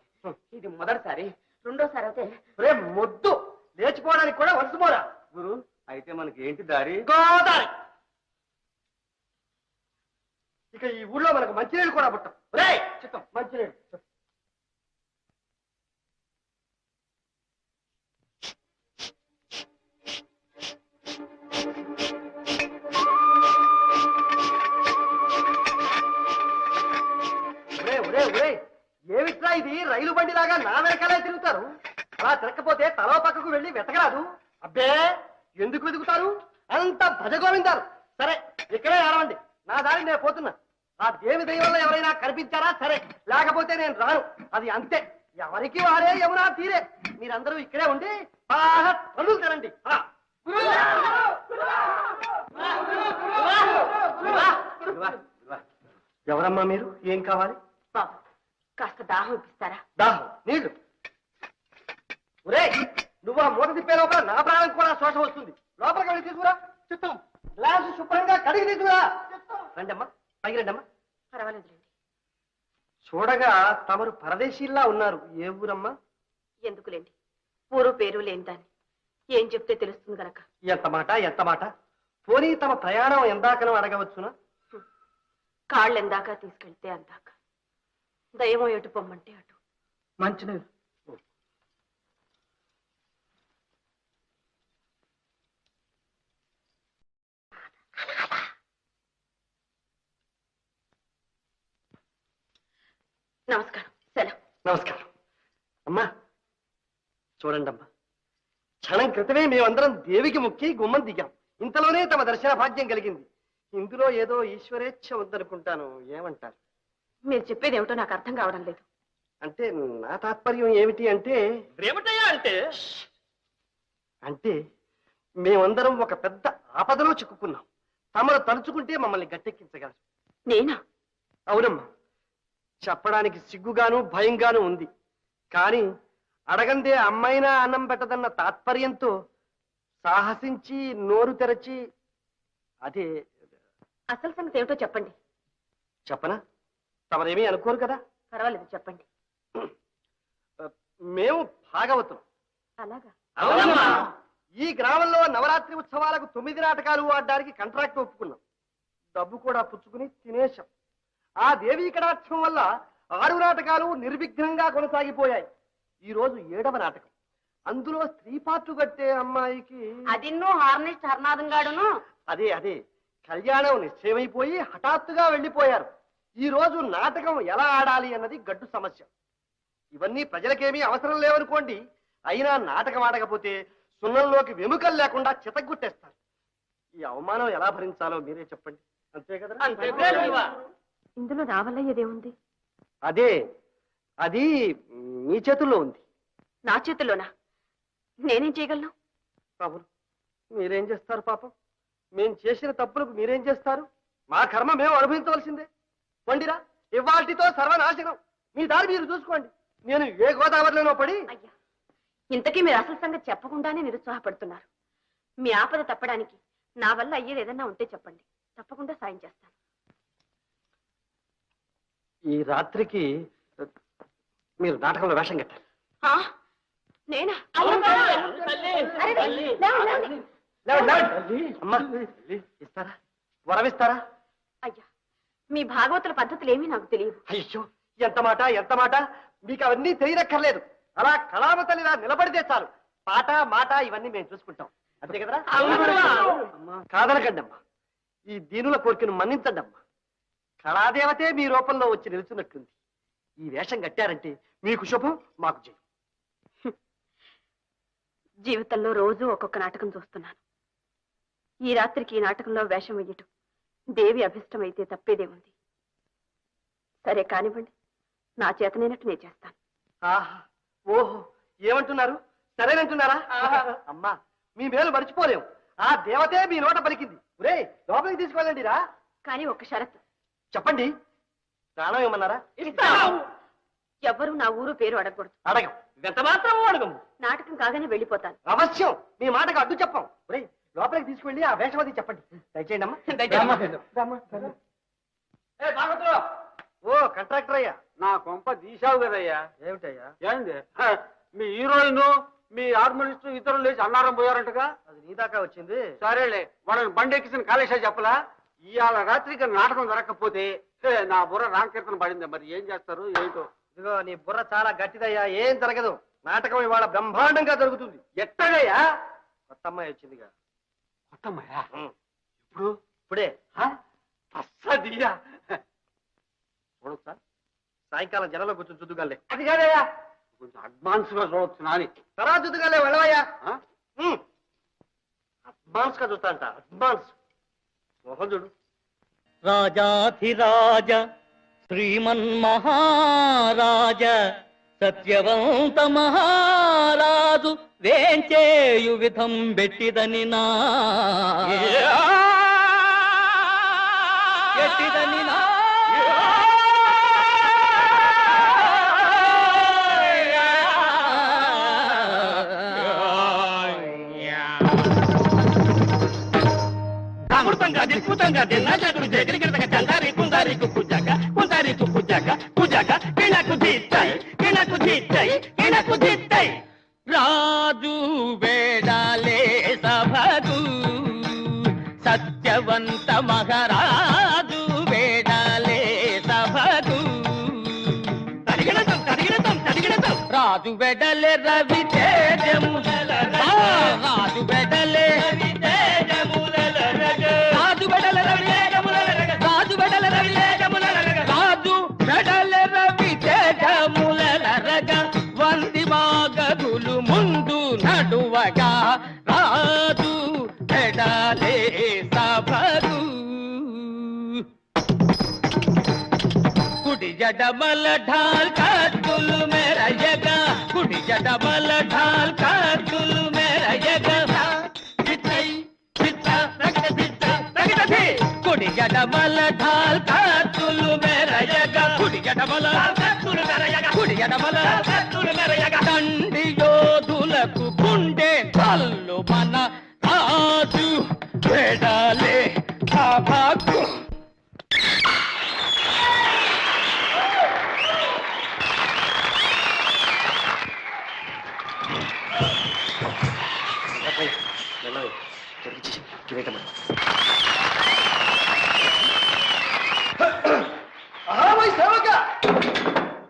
ఇది మొదటిసారి, రెండోసారి అయితే రే మొద్దు, లేచిపోవడానికి కూడా వలసిపోరా. గురు, అయితే మనకి ఏంటి దారి? గోదారి. ఇక ఈ ఊళ్ళో మనకు మంచినీళ్ళు కూడా పుట్టం. రే చిత్తం, మంచినీళ్ళు. ఏమిట్రా ఇది? రైలు బండిలాగా నా వెనకాలే తిరుగుతారు. అలా తిరగకపోతే తలో పక్కకు వెళ్ళి వెతకరాదు. అబ్బే, ఎందుకు వెతుకుతారు? అంత భజగోవిందారు. సరే, ఇక్కడే ఆడవండి, నా దారి నేను పోతున్నా. ఆ దేవి దైవంలో ఎవరైనా కనిపించారా సరే, లేకపోతే నేను రాను. అది అంతే, ఎవరికి వారే యమునా తీరే. మీరందరూ ఇక్కడే ఉండి బాగా పనులు తినండి. ఎవరమ్మా మీరు? ఏం కావాలి? బాబు కాస్త దాహం ఇప్పిస్తారా? దాహం నీళ్లు. ఒరేయ్, నువ్వు ఆ మూత తిప్పే లోపల నా ప్రాణం కూడా శోష వస్తుంది. లోపలికి వెళ్ళి తీసుకురా. చిత్తం గ్లాసు శుభ్రంగా కడిగి తీసుకురా. రండమ్మా, పైకి రండమ్మా. పర్వాలేదులేండి. చూడగా తమరు పరదేశీల్లా ఉన్నారు. ఏ ఊరమ్మా? ఎందుకులేండి, ఊరు పేరు లేని దాన్ని ఏం చెప్తే తెలుస్తుంది గనక. ఎంత మాట, ఎంత మాట. పోనీ తమ ప్రయాణం ఎందాకనో అడగవచ్చునా? కాళ్ళు ఎందాక తీసుకెళ్తే అందాక, దయమో ఎటు పొమ్మంటే అటు. మంచినీరు. నమస్కారం. సెలవు. నమస్కారం. అమ్మా చూడండి అమ్మా, క్షణం క్రితమే మేమందరం దేవికి మొక్కి గుమ్మం దిగాం. ఇంతలోనే తమ దర్శన భాగ్యం కలిగింది. ఇందులో ఏదో ఈశ్వరేచ్ఛ ఉందనుకుంటాను. ఏమంటారు? మీరు చెప్పేది ఏమిటో నాకు అర్థం కావడం లేదు. అంటే నా తాత్పర్యం ఏమిటి అంటే, ఏమిటయ్యా అంటే? అంటే మేమందరం ఒక పెద్ద ఆపదలో చిక్కుకున్నాం. తమరు తలుచుకుంటే మమ్మల్ని గట్టెక్కించగలరు. నేనా? అవునమ్మా, చెప్పడానికి సిగ్గుగాను భయంగాను ఉంది. కానీ అడగందే అమ్మైనా అన్నం పెట్టదన్న తాత్పర్యంతో సాహసించి నోరు తెరచి, అదే అసలు సంగతి ఏమిటో చెప్పండి. చెప్పనా? తమరేమీ అనుకోరు కదా. పర్వాలేదు, చెప్పండి. మేము భాగవతం. అలాగా? అవునమ్మా. ఈ గ్రామంలో నవరాత్రి ఉత్సవాలకు 9 నాటకాలు ఆడడానికి కాంట్రాక్ట్ ఒప్పుకున్నాం. డబ్బు కూడా పుచ్చుకుని తినేశాం. ఆ దేవీ కటాక్షం వల్ల 6 నాటకాలు నిర్విఘ్నంగా కొనసాగిపోయాయి. ఈ రోజు 7వ నాటకం. అందులో స్త్రీ పాత్ర కట్టే అమ్మాయికి అదిన్నో హార్నెస్ట్ హర్నాథం గాడును. అదే అదే కళ్యాణం నిశ్చయమైపోయి హఠాత్తుగా వెళ్ళిపోయారు. ఈ రోజు నాటకం ఎలా ఆడాలి అన్నది గడ్డు సమస్య. ఇవన్నీ ప్రజలకేమీ అవసరం లేవనుకోండి. అయినా నాటకం ఆడకపోతే సున్నంలోకి వెముకలు లేకుండా చితగ్గుట్టేస్తారు. ఈ అవమానం ఎలా భరించాలో మీరే చెప్పండి. అంతే కదా? ఇందులో నా వల్ల ఏదేముంది? అదే, అది మీ చేతుల్లో ఉంది. నా చేతుల్లోనా? నేనేం చేయగలను? పాపం మీరేం చేస్తారు? పాపం మేం చేసిన తప్పులకు మీరేం చేస్తారు? మా కర్మ మేము అనుభవించవలసిందే. వండిరా, ఇవాల్టితో సర్వనాశనం. మీ దారి మీరు చూసుకోండి. నేను ఏ గోదావరిలోనో పడి. అయ్యా, ఇంతకీ మీరు అసలు సంగతి చెప్పకుండానే నిరుత్సాహపడుతున్నారు. మీ ఆపద తప్పడానికి నా వల్ల అయ్యేది ఏదన్నా ఉంటే చెప్పండి, తప్పకుండా సాయం చేస్తాను. ఈ రాత్రికి మీరు నాటకంలో వేషం కట్టారు. నేనా? అమ్మా, ఇస్తారా? వరమిస్తారా? అయ్యా, మీ భాగవతుల పద్ధతులు ఏమీ నాకు తెలియదు. అయ్యో, ఎంత మాట, ఎంత మాట. మీకు అవన్నీ తెలియనక్కర్లేదు. అలా కళావతలిలా నిలబడితే చాలు. పాట మాట ఇవన్నీ మేము చూసుకుంటాం. అంతే కదరా? అమ్మా, కాదనకండి అమ్మా. ఈ దీనుల కోరికను మన్నించండి అమ్మా. కళాదేవతే మీ రూపంలో వచ్చి నిలుచున్నట్లుంది. ఈ వేషం కట్టారంటే మీకు శుభం, మాకు జయం. జీవితంలో రోజు ఒక్కొక్క నాటకం చూస్తున్నాను. ఈ రాత్రికి ఈ నాటకంలో వేషం వెయ్యటం దేవి అభిష్టమైతే తప్పేదేముంది. సరే కానివ్వండి, నా చేతనైనట్టు నేను చేస్తాను. ఆహా, ఓహో, ఏమంటున్నారు? సరేనంటున్నారా? అమ్మా, మీ మేలు మర్చిపోలేం. ఆ దేవతే మీ నోట పలికింది. ఒరే, లోపలికి తీసుకెళ్ళండి రా. కానీ ఒక షరతు. చెప్పండి. ప్రాణం ఏమన్నారా? ఎవ్వరూ నా ఊరు పేరు అడగకూడదు. అడగం. ఎంత మాత్రం అడగము. నాటకం కాగానే వెళ్ళిపోతాను. అవశ్యం. మీ మాటకు అడ్డు చెప్పం. ఒరే, లోపలికి తీసుకెళ్ళి ఆ వేషమది చెప్పండి. దయచేయండి అమ్మా. ఓ కాంట్రాక్టర్ అయ్యా, నా కొంప తీసావు కదయ్యా. ఏమిటయ్యా? ఏంది? మీ హీరోయిన్, మీ హార్మోనిస్ట్ ఇద్దరు లేచి అన్నారం పోయారంటగా. అది నీ దాకా వచ్చింది. సరేలే, వాళ్ళని బండి ఎక్కిసిన కాళేశా చెప్పలా. ఇవాళ రాత్రికి నాటకం జరగకపోతే నా బుర్ర రామకీర్తన పడింది. మరి ఏం చేస్తారు ఏంటో. ఇదిగో, నీ బుర్ర చాలా గట్టిదయ్యా. ఏం జరగదు. నాటకం ఇవాళ బ్రహ్మాండంగా జరుగుతుంది. ఎట్టగయ్యా? కొత్త అమ్మాయి వచ్చిందిగా. కొత్తమ్మయ్యా? ఇప్పుడు ఇప్పుడే అస్సదియా. చూడొచ్చా? సాయంకాలం జనంలో కూర్చొని చుద్దుగాలే. అది కాదయ్యా, కొంచెం అడ్వాన్స్ గా చూడొచ్చు నాని. తర్వాత చుద్దుగాలే వెళ్ళవయ్యా. అడ్వాన్స్ గా చూస్తా అంట. అడ్వాన్స్ మోహన్ చూడు. రాజాధిరాజ శ్రీమన్మహారాజ సత్యవంత మహారాజు వేంచేయు విధం బెట్టిదని నా ఎట్టిదని నా కుతంగా దిన్నజాకుడు జగరిగిరతక చందారి కుందారికి కుజాక కుందారికి కుజాక కుజాక కిణకు దిత్తై కిణకు దిత్తై కిణకు దిత్తై రాజు వేడాలే సభకు సత్యవంత మహారాజు వేడాలే సభకు రాజు వెడలే రవి తేజముల రాజు వెడలే రాజు వెడల రవి రాజు వెడల రవి రాజు వెడల రవి తేజముల రగ వంది మాగదులు ముందు నడువగా రాజు వెడలే సభకు కుడి జడమల ఢాల్ కత్తులు మెరయగా కుడి జడమల ఢాల్ కత్తులు మెరయగా కుడి జడమల ఢాల్ కత్తులు మెరయగా కుడి జడమల కత్తులు మెరయగా కుడి జడమల కత్తులు మెరయగా దండి యోధులకు గుండె కల్లు మన రాజు వేడాలే సభకు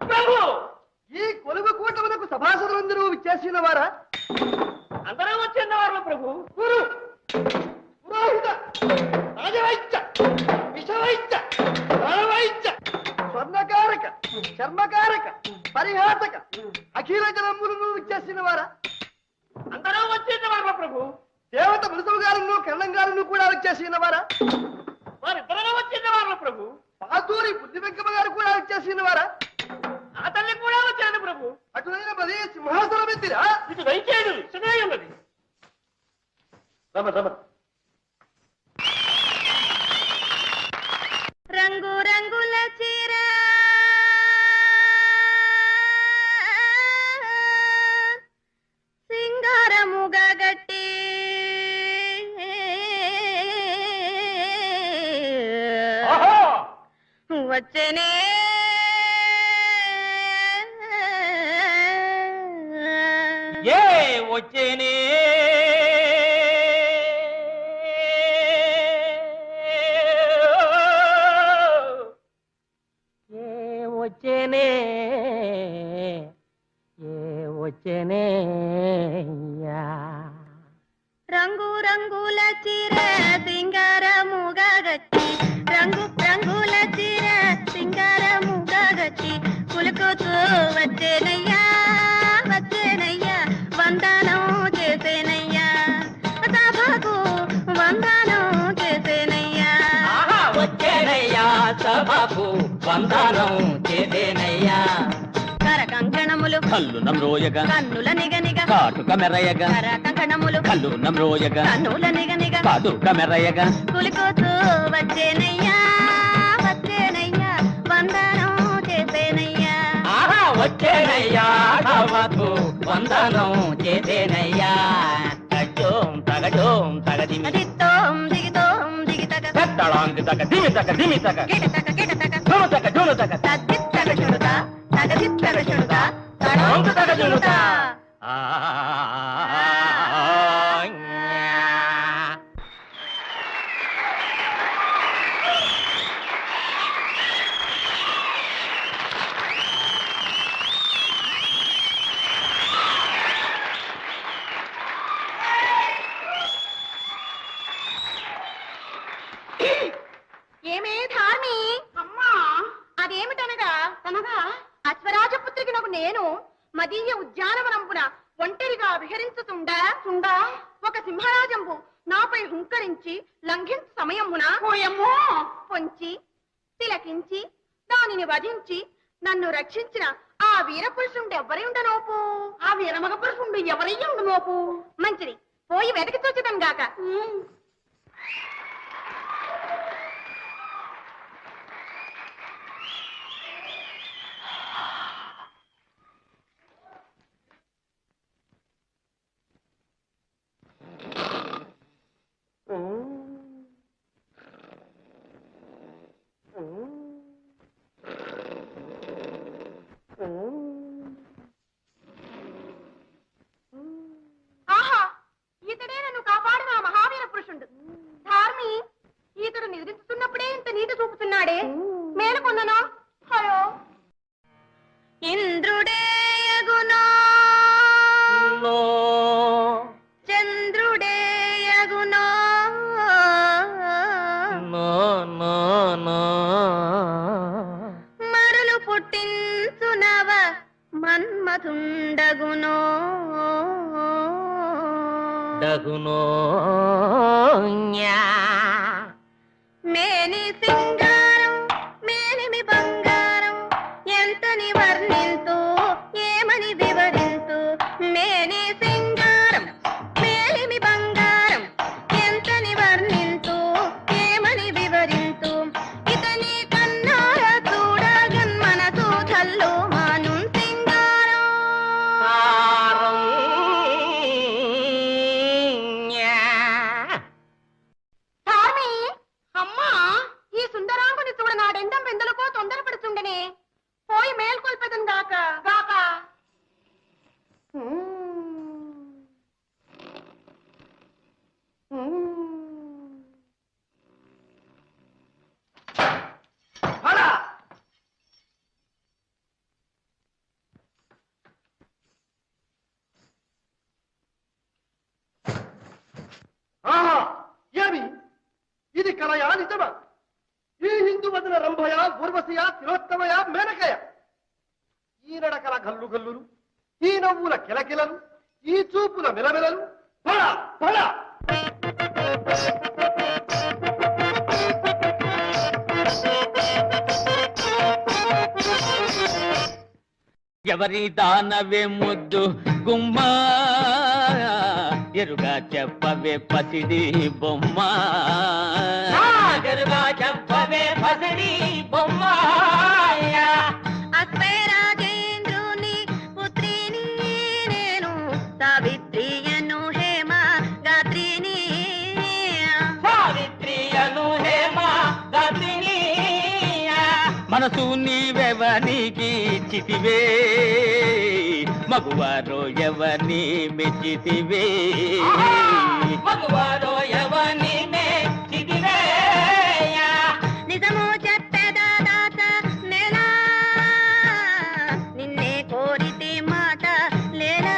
ప్రభు ఈ కొలువు కూటములకు సభాసదులందరూ విచ్చేసిన వారా? అందరూ వచ్చిన వారు ప్రభు గురు పురోహిత రాజవైద్య విషవైద్య రణవైద్య స్వర్ణకారక చర్మకారక పరిహాసక అఖిల జనములను విచ్చేసిన వారా? అందరూ వచ్చిన వారు ప్రభు దేవత మృదువు గారును కర్ణం గారును కూడా వచ్చేసిన వారా? వారిద్దరూ వచ్చిన వారు ప్రభు పాతూరి బుద్ధి వెంకమ్మ గారు కూడా వచ్చేసిన వారా? ఆ తల్లి కూడా వచ్చాను ప్రభు అటువైన పది సింహాసనం ఎత్తిరా? ఇటు దయచేయదు ఇసునే ఉన్నది రమ రమ రంగు రంగుల చీర సింగారముగా గట్టి వచ్చనే ఏ వచ్చేనే వచ్చేనే వచ్చేనే రంగు రంగుల చీర సింగారముగా గట్టి రంగు రంగుల చీర సింగారముగా గట్టి పులుకుతూ వచ్చేనయ్యా వచ్చేనయ్యా వందనం చేసేనయ్యా సభకు వందనం చేసేనయ్యా వచ్చేనయ్యా సభకు వందనం చేసేనయ్యా కర కంకణములు కల్లు నమ్రోయగా కన్నుల నిగనిగ కాటుక మెరయగా కర కంకణములు కల్లు నమ్రోయగా కన్నుల నిగనిగ కాటుక మెరయగా పులుకుతూ వచ్చేనయ్యా వచ్చేనయ్యా వందనం చేసేనయ్యా వచ్చేనయ్యా సభకు వందనం చేసేనయ్యా తగజోం తగజోం తగదిమి దిత్తోం దిగితోం దిగితగ తడాంగి తగ దిమి తగ దిమి తగ గిటతగ గిటతగ జును తగ జును తగ తద్దిత్తగ చుడుతా తగదిత్తగ చుడుతా తడాంగి తగ జునుతా ఏమే ధార్మి అమ్మా అదేమిటనగా తనగా అశ్వరాజపుత్రికి నాకు నేను మదీయ ఉద్యానవనంపున ఒంటరిగా విహరించుతుండా ఒక సింహరాజంబు నాపై హుంకరించి లంఘించు సమయమున పోయమ్మో పొంచి తిలకించి దానిని వధించి నన్ను రక్షించిన ఆ వీరపురుషుండు ఎవరి ఉండనోపు ఆ వీరమగ పురుషుండు ఎవరయ్య ఉండనోపు మంచిది పోయి వెతకి చూచదం గాక మన్మథుండగునో డగునో మేని సింగారం మేలిమి బంగారం ఎంతని వర్ణింతు ఏమని వివరింతు మేని సింగారం మేలిమి బంగారం ఎంతని వర్ణింతు ఏమని వివరింతు ఇతని కన్నార చూడగన్ మనసు చల్లు మాను సింగారం స్వామి అమ్మా ఈ సుందరాంగుని చూడ నాడెండం వెందులకో తొందరపడుతుండనే పోయి మేల్కొల్పెదను గాక గాక ఆహా ఏమి ఇది కలయా నిజమా? ఈ హిందూ వదిన రంభయ ఊర్వశయ తిలోత్తమయ మేనకయ ఈ నడకల గల్లు గల్లులు ఈ నవ్వుల కిలకిలలు ఈ చూపుల మెలమెలలు పడ పడ ఎవరి దానవే ముద్దు గుమ్మా ఎరుగా చెప్పవే పసిడి బొమ్మ ఎరుగా చెప్పవే పసిడి బొమ్మ అశ్వరాజేంద్రుని పుత్రిని నేను సావిత్రియను హేమ గాత్రిని సావిత్రియను హేమ గాత్రిని మనసు నీవెవనికి చితివే మగువారో ఎవరిని మెచ్చితివే మగువారో ఎవరిని మెచ్చితివే నిజము చెప్పేదా దాత నేలా నిన్నే కోరితే మాట లేలా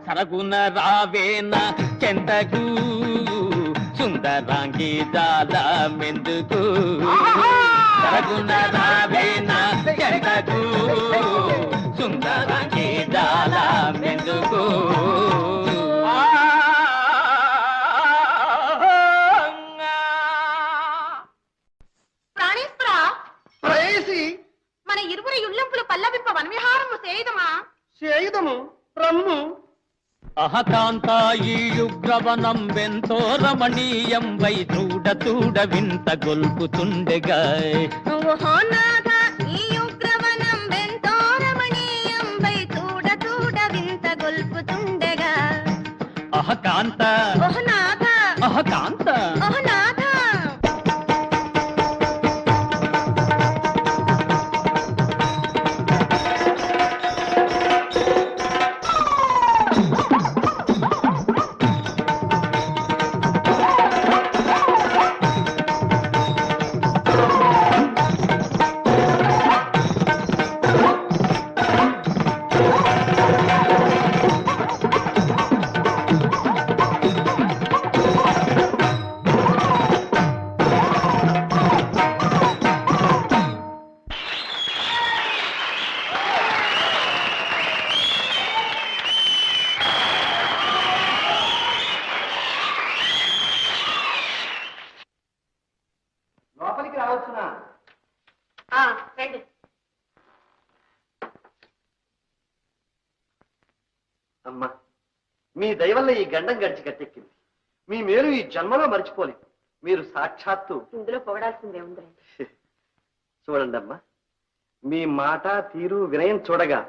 సరగున రావేన చెంతకు సుందరాంగి జాల మెందుకు సరగున రావేన చెంతకు సుందరాంగి జాల మెందుకు ప్రాణేశ్వరా ప్రేసి మన ఇరువురి ఇళ్ళంపులు పల్లవింప వనవిహారము సేయుదమా చేయుదము రమ్ము అహకాంత ఈ యుగ్రవనం వెంతో రమణీయం వై చూడ చూడ వింత గొల్పుతుండెగా ఓహో నాథ ఈ ఉగ్రవనం వెంతో రమణీయం వై చూడ చూడ వింత గొల్పుతుండెగా అహకాంత ఓహ నాథ అహకాంత ఓహ నాథ లోపలికి రావచ్చునా? రండి అమ్మా మీ దయవల్ల ఈ గండం గడిచి గట్టెక్కింది. మీ మేలు ఈ జన్మలో మర్చిపోలేదు. మీరు సాక్షాత్తు ఇందులో పొగడాల్సిందే ఉంది చూడండి అమ్మా, మీ మాట తీరు వినయం చూడగా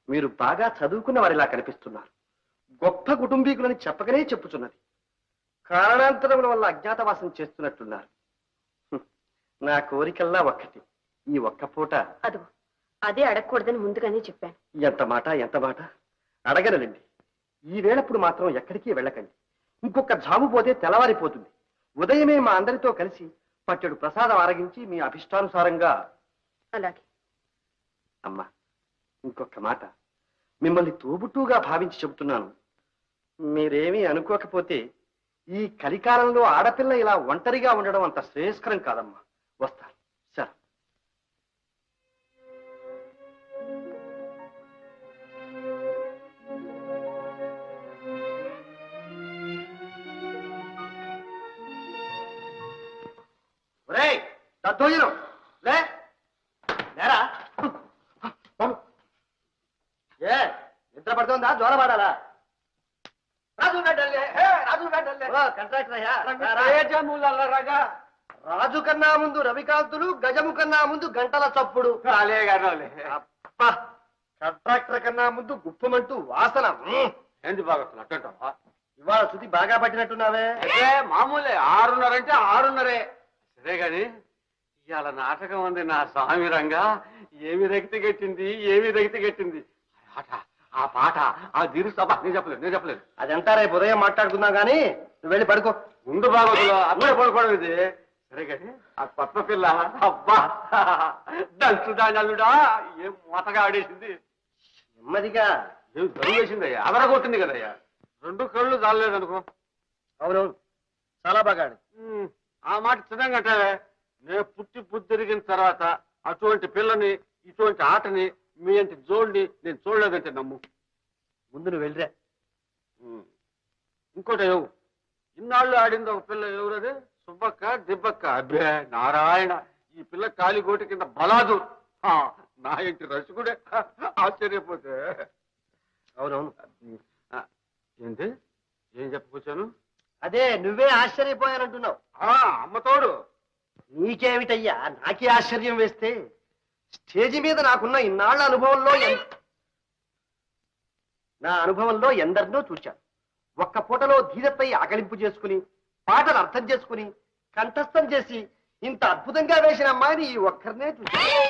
మీరు బాగా చదువుకున్న వారిలా కనిపిస్తున్నారు. గొప్ప కుటుంబీకులని చెప్పకనే చెప్పుచున్నది. కారణాంతరముల వల్ల అజ్ఞాతవాసం చేస్తున్నట్టున్నారు. నా కోరికల్లా ఒక్కటి, ఈ ఒక్క పూట. అదిగో అదే అడగకూడదని ముందుగానే చెప్పాను. ఎంత మాట ఎంత మాట. అడగనండి. ఈ వేళప్పుడు మాత్రం ఎక్కడికి వెళ్ళకండి. ఇంకొక జాము పోతే తెల్లవారిపోతుంది. ఉదయమే మా అందరితో కలిసి పట్టెడు ప్రసాదం ఆరగించి మీ అభిష్టానుసారంగా. అలాగే అమ్మా, ఇంకొక మాట. మిమ్మల్ని తోబుట్టుగా భావించి చెబుతున్నాను. మీరేమీ అనుకోకపోతే ఈ కలికాలంలో ఆడపిల్ల ఇలా ఒంటరిగా ఉండడం అంత శ్రేయస్కరం కాదమ్మా. వస్తాను. సరే. దద్దోజనం లే లేరా ఏ నిద్ర పడుతుందా జ్వరం పడాలా రాజు రాజు కన్నా ముందు రవికాంతులు గజము కన్నా ముందు గంటల చప్పుడు కంట్రాక్టర్ కన్నా ముందు గుప్పమంటూ వాసన ఏంది బాగా అట్టంటావా? ఇవాళ శృతి బాగా పట్టినట్టున్నావే అంటే మామూలే 6:30 అంటే 6:30. సరే గాని ఇవాళ నాటకం ఉంది నా స్వామి రంగా. ఏమి రక్తి గట్టింది ఆ పాట ఆ దిరు సభ నేను చెప్పలేదు అదంతా రేపు ఉదయం మాట్లాడుకుందాం గానీ నువ్వు వెళ్ళి పడుకో. ముందు బాగోతులో అప్పుడే పడుకోవడం ఇది. సరే గాని ఆ కొత్త పిల్ల అబ్బా దంచుదానుడా ఏం మూతగా ఆడేసింది. నెమ్మదిగా. ఏం చదివేసిందయ్యా, అదరగొట్టింది కదయ్యా. 2 కళ్ళు చాలలేదనుకో. అవునవును, చాలా బాగా ఆడింది. ఆ మాట చిన్నంగా అంటావే. నేను పుట్టి తిరిగిన తర్వాత అటువంటి పిల్లని ఇటువంటి ఆటని మీ అంటి జోడిని నేను చూడలేదంటే నమ్ము. ముందు నువ్వు వెళ్ళిరా. ఇంకోటి ఎవరు ఇన్నాళ్ళు ఆడింది ఒక పిల్ల, ఎవరది? సుబ్బక్క దిబ్బక్క. అబ్బే నారాయణ, ఈ పిల్ల కాలిగోటి కింద బలాదు. నా ఇంటి రసికుడే ఆశ్చర్యపోతే. అవునవును. ఏంటి ఏం చెప్పుకొచ్చాను? అదే నువ్వే ఆశ్చర్యపోయానంటున్నావు. అమ్మతోడు నీకేమిటయ్యా, నాకే ఆశ్చర్యం వేస్తే. స్టేజి మీద నాకున్న ఇన్నాళ్ల అనుభవంలో నా అనుభవంలో ఎందరినో చూచాను. ఒక్క పూటలో ధీరపై ఆకలింపు చేసుకుని పాటలు అర్థం చేసుకుని కంఠస్థం చేసి ఇంత అద్భుతంగా వేసిన అమ్మాయిని ఈ ఒక్కరినే చూశాను.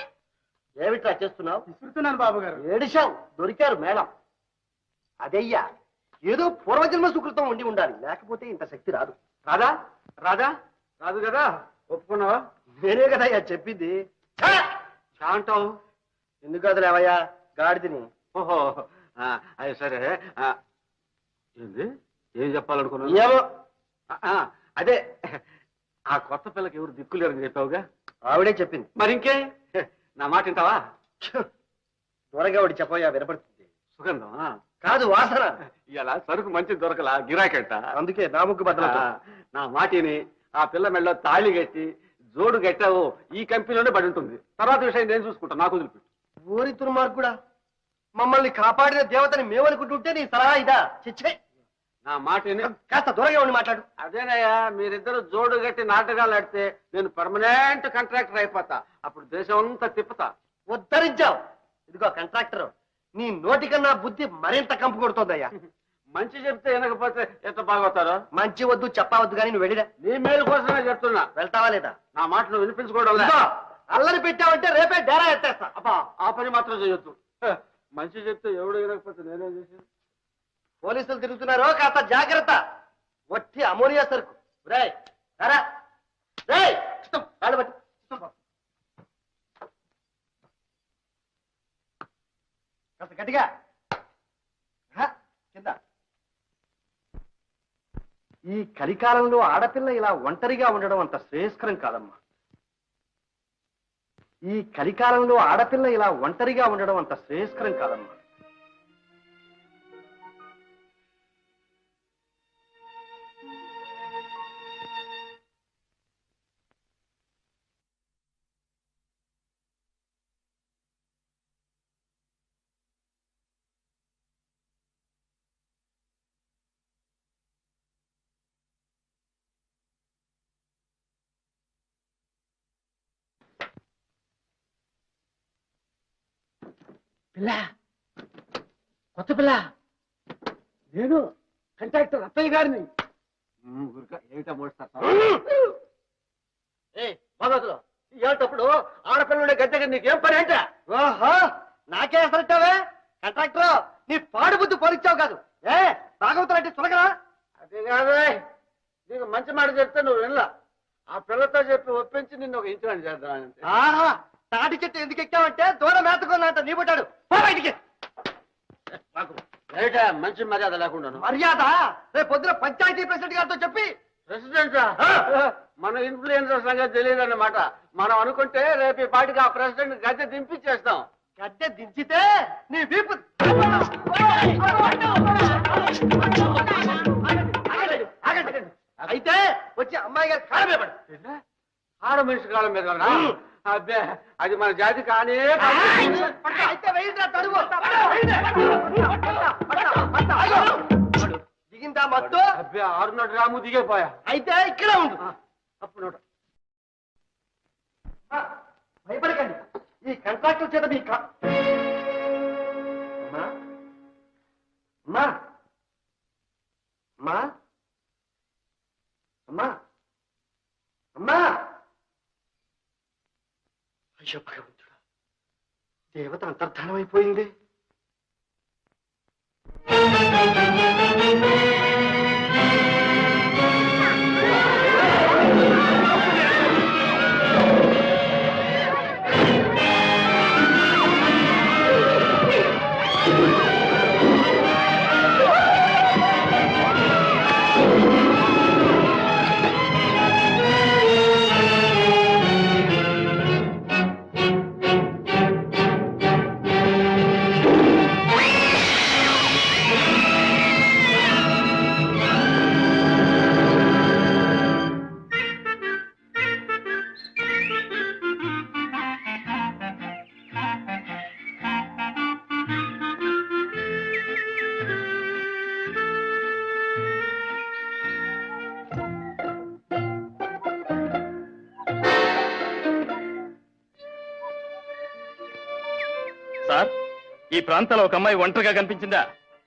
ఏమిట్రా చేస్తున్నావు? విసురుతున్నాను బాబు గారు. ఏడిశాం, దొరికారు మేళం. అదయ్యా, ఏదో పూర్వజన్మ సుకృతం ఉండి ఉండాలి, లేకపోతే ఇంత శక్తి రాదు. రాదు కదా. ఒప్పుకున్నావా? నేనే కదయ్యా చెప్పింది. అంటావు ఎందుకు కదలేవయ్యా గాడిదని. ఓహో అది సరే. ఏంది ఏం చెప్పాలనుకున్నావు? ఏమో. అదే ఆ కొత్త పిల్లకి ఎవరు దిక్కులేరని చెప్పావుగా. ఆవిడే చెప్పింది. మరి ఇంకే నా మాట వింటావా? త్వరగా ఒకటి చెప్పయ్యా, వినపడుతుంది. సుగంధం కాదు, వాసన. ఇలా సరుకు మంచి దొరకలా, గిరాకెట్ట. అందుకే నా ముగ్గు బద్దలు. నా మాటిని ఆ పిల్ల మెళ్ళలో తాళి కట్టి జోడు కట్టావు, ఈ కంపెనీలోనే పడి ఉంటుంది. తర్వాత విషయం నేను చూసుకుంటా, నాకు వదిలిపెట్టు. ఊరి దుర్మార్గుడా, మమ్మల్ని కాపాడిన దేవతని మేమనుకుంటుంటే నీ సలహా ఇదా? చిచ్చే. నా మాటిని కాస్త దూరంగా ఉండి మాట్లాడు. అదేనయ్యా, మీరిద్దరు జోడు కట్టి నాటకాలు ఆడితే నేను పర్మనెంట్ కాంట్రాక్టర్ అయిపోతా. అప్పుడు దేశం అంతా తిప్పుతా. ఉద్ధరించావు. ఇదిగో కాంట్రాక్టర్, నీ నోటికన్నా బుద్ధి మరింత కంపు కొడుతోందయ్యా. మంచి చెప్తే వినకపోతే ఎంత బాగోతారో. మంచి వద్దు చెప్పవద్దు కానీ నువ్వు వెళ్ళిరా. నీ మేలు కోసమే చెప్తున్నా. వెళ్తావా లేదా? నా మాటలు వినిపించుకోవడం ఇదిగో, అల్లరి పెట్టావంటే రేపే డేరా ఎత్తేస్తా. అబ్బా, ఆ పని మాత్రం చేయొద్దు. మంచి చెప్తే ఎవడు వినకపోతే నేనేం చేసేది? పోలీసులు తిరుగుతున్నారు, కాస్త జాగ్రత్త. వట్టి అమోనియా సరుకు. రేయ్ రారా. రేయ్ కాళ్ళు పట్టు. కాస్త గట్టిగా కింద. ఈ కలికాలంలో ఆడపిల్ల ఇలా ఒంటరిగా ఉండడం అంత శ్రేయస్కరం కాదమ్మా. ఈ కలికాలంలో ఆడపిల్ల ఇలా ఒంటరిగా ఉండడం అంత శ్రేయస్కరం కాదమ్మా. పిల్ల, కొత్త పిల్ల, నేను కంట్రాక్టర్ అత్తయ్య గారిని. ఏమిటా మోస్తా? భగవతులు, ఇవాళప్పుడు ఆడపిల్లడే గద్దెగా నీకేం పని అంటే? ఓహో, నాకే అసలుతావే కాంట్రాక్టర్. నీ పాడు బుద్ధి పోలిచ్చావు కాదు. భాగవతులు అంటే చులకరా? అదే కాదే, నీకు మంచి మాట చెప్తే నువ్వు వినలా. ఆ పిల్లతో చెప్పి ఒప్పించి నిన్ను ఒక ఇంచురాని చేద్దాం. ఆహా, తాటి చెట్టు ఎందుకు ఎక్కావంటే దూరం మేతకున్నంత నీ పుట్టాడు. బయటికి మంచి మర్యాద లేకుండా. మర్యాద రేపు పొద్దున పంచాయతీ ప్రెసిడెంట్ గారితో చెప్పి. ప్రెసిడెంట్ మన ఇన్ఫ్లుయెన్సర్ సంగతి తెలియదన్నమాట. మనం అనుకుంటే రేపు ఈ పాటికి ఆ ప్రెసిడెంట్ గద్దె దింపించేస్తాం. గద్దె దించితే నీ వీపు. అయితే వచ్చి అమ్మాయి గారి కాళ్ళ మీద పడు. ఆడ మనిషి కాలం మీద కదా? అబ్బే అది మన జాతి కానీ అయితే వెయ్యిరా తడువు. దిగిందా మత్తు? అబ్బే 600 గ్రాము దిగేపోయా. అయితే ఇక్కడే ఉండు. అప్పుడు భయపడకండి, ఈ కాంట్రాక్టర్ చేత మీ అమ్మా అమ్మా అమ్మా అమ్మా అమ్మా. అయ్యో భగవంతుడా, దేవత అంతర్ధానం అయిపోయింది. సార్, ఈ ప్రాంతంలో ఒక అమ్మాయి ఒంటరిగా కనిపించిందా?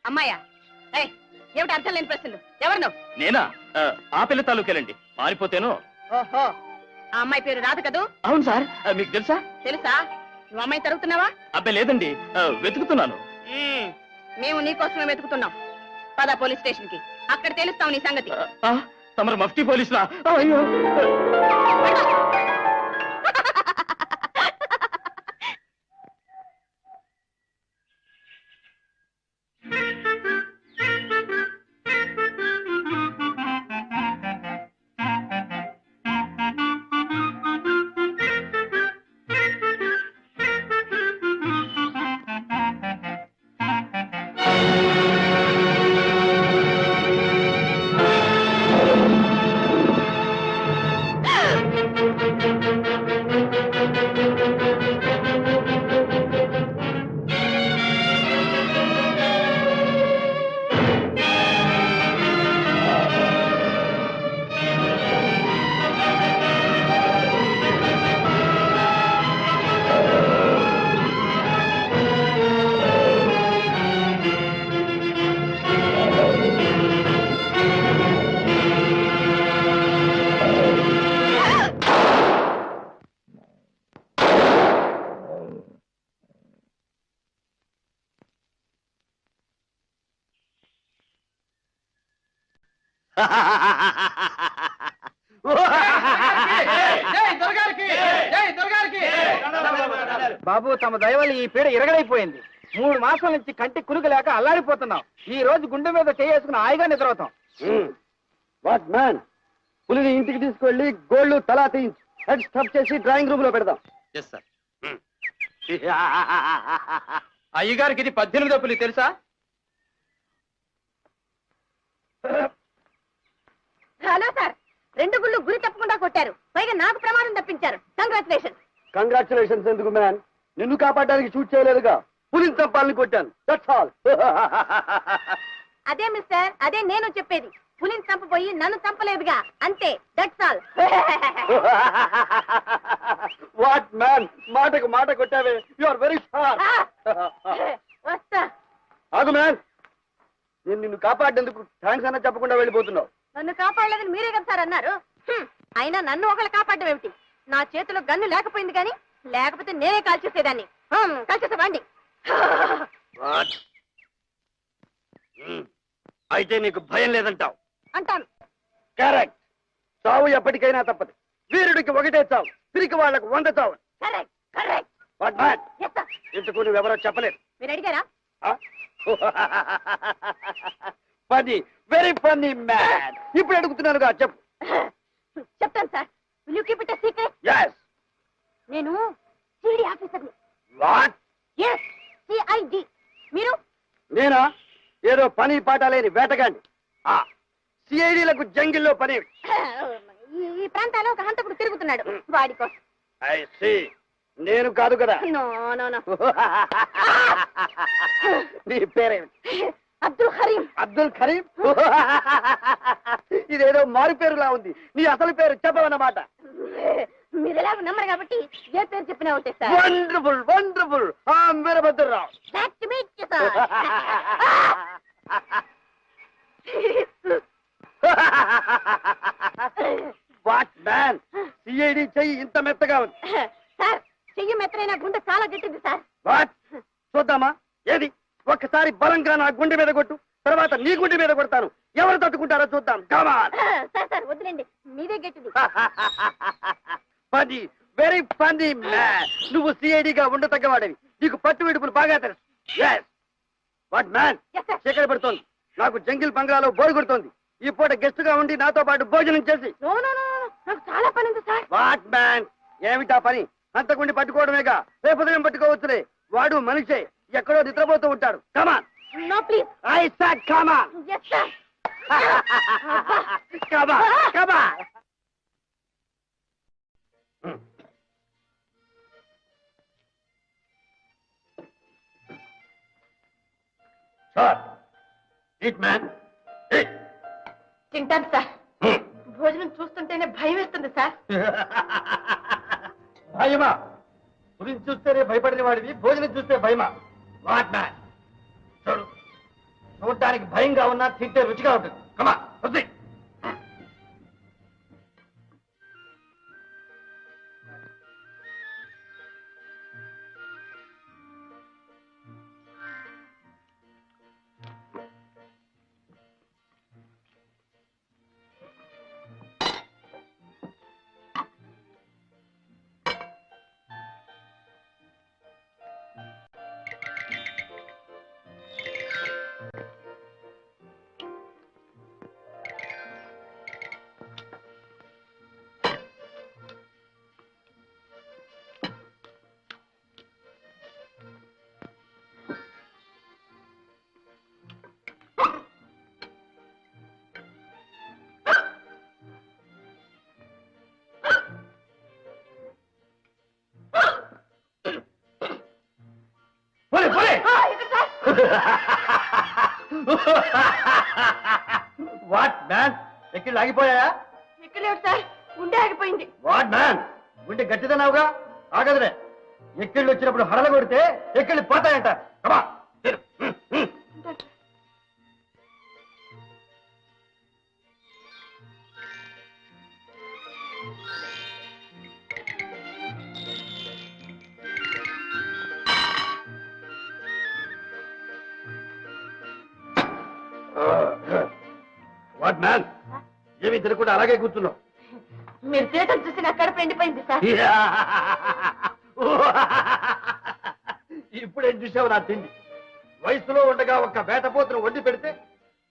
అమ్మాయా? ఏమిటి అర్థం లేని ప్రశ్నలు? ఎవరు నువ్వు? నేనా? ఆ పిల్ల తాలూకేలండి. మారిపోతేను. ఓహో, ఆ అమ్మాయి పేరు రాదు కదూ? అవును సార్. మీకు తెలుసా? తెలుసా? నువ్వు అమ్మాయి తరుగుతున్నావా? అబ్బాయి లేదండి, వెతుకుతున్నాను. మేము నీకోసమే వెతుకుతున్నాం. పద పోలీస్ స్టేషన్ కి, అక్కడ తెలుస్తావు నీ సంగతి. తమరు మఫ్టీ పోలీసులా? అయ్యో, బాబు, తమ దయవల్ల ఈ పీడ ఇరగడైపోయింది. 3 మాసాల నుంచి కంటి కునుకు లేక అల్లాడిపోతున్నాం. ఈ రోజు గుండె మీద చేసుకుని హాయిగా నిద్రవుతాం. వాట్ మ్యాన్, పులిని ఇంటికి తీసుకెళ్లి గోళ్లు తలా తీయించి హెడ్ స్టఫ్ చేసి డ్రాయింగ్ రూమ్ లో పెడదాం. Yes sir. అయ్యగారికి ఇది 18వ పులి తెలుసా? హలో సార్, 2 గుళ్ళు గురి తప్పకుండా కొట్టారు. పైగా నాకు ప్రమాదం తప్పించారు. కంగ్రాచులేషన్. కంగ్రాచులేషన్స్ ఎందుకు మ్యాన్? నిన్ను కాపాడడానికి షూట్ చేయలేదుగా, పులిని చంపాలని కొట్టాను. That's all. అదే మిస్టర్, అదే నేను చెప్పేది. పులిని చంపబోయి నన్ను చంపలేదుగా, అంతే. That's all. వాట్ మ్యాన్, మాటకు మాట కొట్టావే. You are very sharp. వస్తా. ఆగు మ్యాన్, నేను నిన్ను కాపాడేందుకు థ్యాంక్స్ అన్న చెప్పకుండా వెళ్ళిపోతున్నావు. నన్ను కాపాడలేదని మీరే కదా సార్ అన్నారు. అయినా నన్ను ఒకళ్ళు కాపాడడం ఏమిటి? నా చేతిలో గన్ను లేకపోయింది కానీ, లేకపోతే నేనే కాల్చేసేదాన్ని. కాల్చేసేవాడిని. అయితే నీకు భయం లేదంటావు? అంటాను. కరెక్ట్. చావు ఎప్పటికైనా తప్పదు. వీరుడికి ఒకటే చావు, తిరిగి వాళ్లకు 100 చావు. Correct, correct. What man, Yes, sir. ఇంతకు నువ్వెవరో చెప్పలేదు. మీరు అడిగారా? Funny, very funny man. ఇప్పుడు అడుగుతున్నానుగా, చెప్పు. చెప్తాను sir. Will you keep it a secret? yes. నేను సిఐడి ఆఫీసర్ని. వాట్? yes, CID. మీరు? నేనా? ఏదో పని పాట లేని వేటగాండి. సిఐడీలకు జంగిల్లో పని. ఈ ప్రాంతాల్లో ఒక హంతకుడు తిరుగుతున్నాడు. వస్తున్నాడు వాడి కోసం. I see. నేను కాదు కదా. No no no. నీ పేరేమిటి? అబ్దుల్ హరీం. అబ్దుల్ ఖరీం. ఇదేదో మారు పేరులా ఉంది. నీ అసలు పేరు చెప్పవన్నమాట. మీరు ఎలా నమ్మరు కాబట్టి ఏ పేరు చెప్పినా ఒకటే sir. Wonderful wonderful. Veerabhadrarao. Nice to meet you, sir. What man, CID చెయ్యి ఇంత మెత్తగా ఉంది. సార్ చెయ్యి మెత్తనైనా గుండె చాలా గట్టింది సార్. వాట్? చూద్దామా? ఏది? ఒక్కసారి బలంగా నా గుండె మీద కొట్టు, తర్వాత నీ గుండె మీద కొడతాను. ఎవరు తట్టుకుంటారో చూద్దాం. కమాన్. సార్ సార్ వద్దులేండి, మీదే గట్టిది. Funny, very funny man. నువ్వు సిఐడిగా ఉండతగ్గవాడవి. నీకు పట్టు విడుపులు బాగా తెలుసు. What man, Yes, sir. చీకటి పడుతోంది. నాకు జంగిల్ బంగ్లాలో బోరు కొడుతోంది. ఈ పూట గెస్ట్ గా ఉండి నాతో పాటు భోజనం చేసి. నో నో నో నో, నాకు చాలా పని ఉంది సార్. వాట్ మ్యాన్, ఏమిటా పని? అంతకుండి పట్టుకోవడమేగా. రేపు ఉదయం పట్టుకోవచ్చులే. వాడు మనిషే, ఎక్కడో నిద్రపోతూ ఉంటాడు. Come on. No please. I said come on. Yes sir. Come on come on. Sir, eat man, eat. తింటాను సార్. భోజనం చూస్తుంటేనే భయం వేస్తుంది సార్. భయమా? గురించి చూస్తేనే భయపడిన వాడివి, భోజనం చూస్తే భయమా? వాట్ మ్యాన్, చూడు, చూడటానికి భయంగా ఉన్నా తింటే రుచిగా ఉంటుంది. కమా వద్దు. వాట్ మ్యాన్, ఎక్కిళ్ళు ఆగిపోయా? ఎక్కలేడు సార్, గుండె ఆగిపోయింది. వాట్ మ్యాన్, గుండె గట్టిదన్నావుగా, ఆగదులే. ఎక్కిళ్ళు వచ్చినప్పుడు హడలు కొడితే ఎక్కిళ్ళు పోతాయంట. కమా. వాట్ మ్యాన్, ఏమీ తినకుండా అలాగే కూర్చున్నావు? మీరు చేయటం చూసి నా కడుపు ఎండిపోయింది సార్. ఇప్పుడేం చూసావు నా తిండి? వయసులో ఉండగా ఒక్క వేటపోతును వండి పెడితే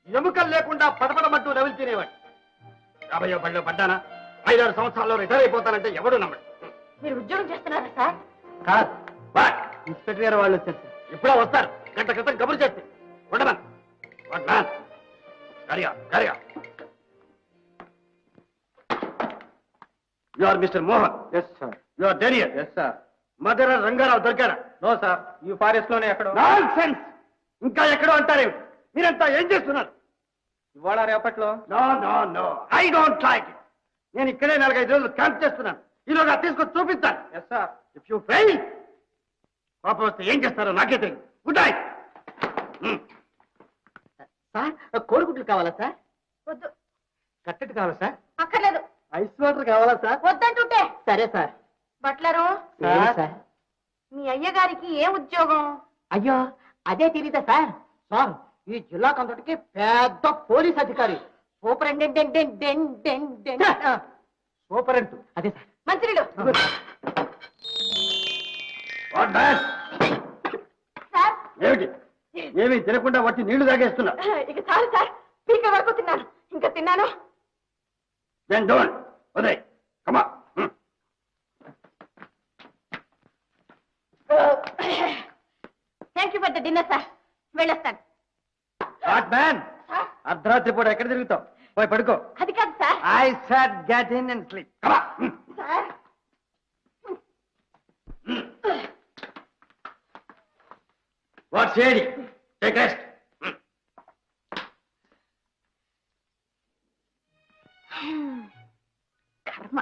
ఎముకలు లేకుండా పడపడమంటూ నవిలి తినేవాడు. 50 బడిలో పడ్డానా? 5-6 సంవత్సరాల్లో రిటైర్ అయిపోతానంటే ఎవడు నమ్మడు. మీరు ఉద్యోగం చేస్తున్నారా సార్? కాదు, ఇన్స్పెక్టర్ గారు వాళ్ళు వచ్చారు. ఇప్పుడే వస్తారు. గంట క్రితం కబురు చేస్తే ఉండమని. వాట్ మ్యాన్, కరియా కరియా. You are mister Mohan? Yes sir. You are డేనియర్? Yes sir. మదర్ రంగారావు దొరికారా? నో సార్, ఈ ఫారెస్ట్ లోనే ఎక్కడో. నాన్సెన్స్! ఇంకా ఎక్కడో అంటారేమిటి? మీరంతా ఏం చేస్తున్నారు? ఇవాళ రేపట్లో? No no no, I don't like it. నేను ఇక్కడే 4-5 రోజులు క్యాంప్ చేస్తున్నాను. ఈలోగా తీసుకొచ్చి చూపిస్తాను. Yes sir. If you fail, పాప వస్తే ఏం చేస్తారో నాకే తెలియదు. Good night. సార్ కోడిగుడ్లు కావాలా సార్? వద్దు. కట్టెట్ కావాలా సార్? అక్కర్లేదు. ఐస్ వాటర్ కావాలా సార్? వద్దంటుంటే. సరే సార్. బట్లరు, సార్ మీ అయ్యగారికి ఏ ఉద్యోగం? అయ్యో అదే తెలీదా సార్? సార్ ఈ జిల్లాకు అంతటికి పెద్ద పోలీస్ అధికారి, సూపరింటెండెంట్. సూపరెంట్. అదే సార్. మంత్రులు వాట్ మ్యాన్, సార్. ఏమిటి? ఏమీ తినకుండా వచ్చి నీళ్లు తాగేస్తున్నా. ఇక చాలు సార్, పీక వరకు తిన్నాను. ఇంకా తిన్నాను. Then don't. Uday, come on. Thank you for the dinner sir. వెళ్ళొస్తాను. వాట్ మ్యాన్, అర్ధరాత్రి పూట ఎక్కడ తిరుగుతావు? పోయి పడుకో. అది కాదు sir. I sat get in and sleep. Come on. Sir what CID take rest. కర్మ.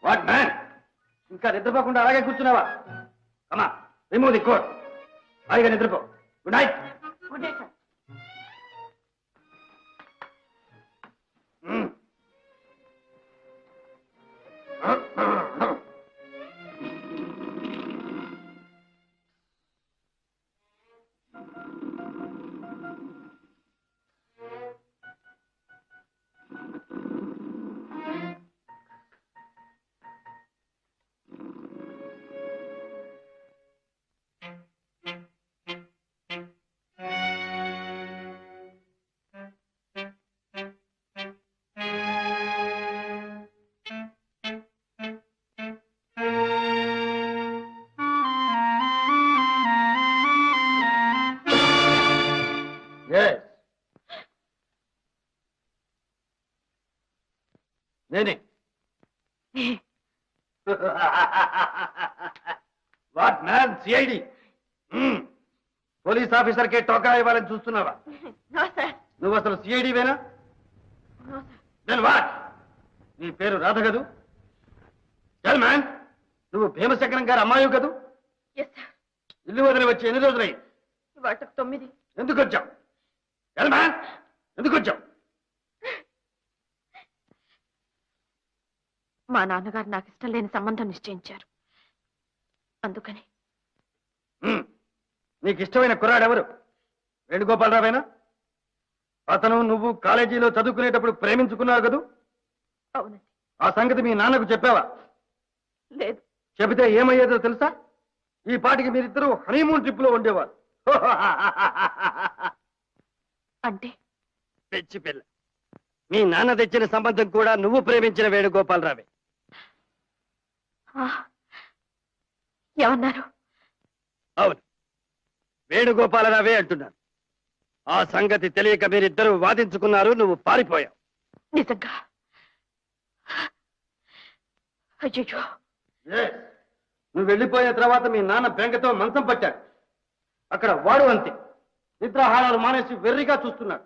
వాట్ మ్యాన్, ఇంకా నిద్రపోకుండా అలాగే కూర్చున్నావా? Come remove the coat. హాయిగా నిద్రపో. Good night. Good night sir. నేనే. What man, CID police officer కే టోకా ఇవ్వాలని చూస్తున్నావా? No sir. నువ్వు అసలు సిఐడివేనా? No sir. Then what? నీ పేరు రాధ కదూ? చల్ మ్యాన్, నువ్వు భీమశంకరం గారు అమ్మాయి కదూ? Yes sir. ఇల్లు వదిలి వచ్చి ఎన్ని రోజులయ్యి? వాటికి 9. ఎందుకు వచ్చావు? చల్ మ్యాన్, ఎందుకు వచ్చావు? మా నాన్నగారు నాకు ఇష్టం లేని సంబంధం నిశ్చయించారు, అందుకని. నీకు ఇష్టమైన కుర్రాడెవరు? వేణుగోపాలరావేనా? అతను నువ్వు కాలేజీలో చదువుకునేటప్పుడు ప్రేమించుకున్నావు కదూ? అవునండి. ఆ సంగతి మీ నాన్నకు చెప్పావా? లేదు. చెబితే ఏమయ్యేదో తెలుసా? ఈ పాటికి మీరిద్దరూ హనీమూన్ ట్రిప్ లో ఉండేవారు. అంటే పెచ్చి పిల్ల. మీ నాన్న తెచ్చిన సంబంధం కూడా నువ్వు ప్రేమించిన వేణుగోపాలరావే. ఏమన్నారు? అవును, వేణుగోపాలరావే అంటున్నాను. ఆ సంగతి తెలియక మీరిద్దరూ వాదించుకున్నారు, నువ్వు పారిపోయావు. నిజంగా? అయ్యో. నువ్వు వెళ్ళిపోయిన తర్వాత మీ నాన్న బెంగతో మంచం పట్టాడు. అక్కడ వాడు అంతే, నిద్రాహారాలు మానేసి వెర్రిగా చూస్తున్నాడు.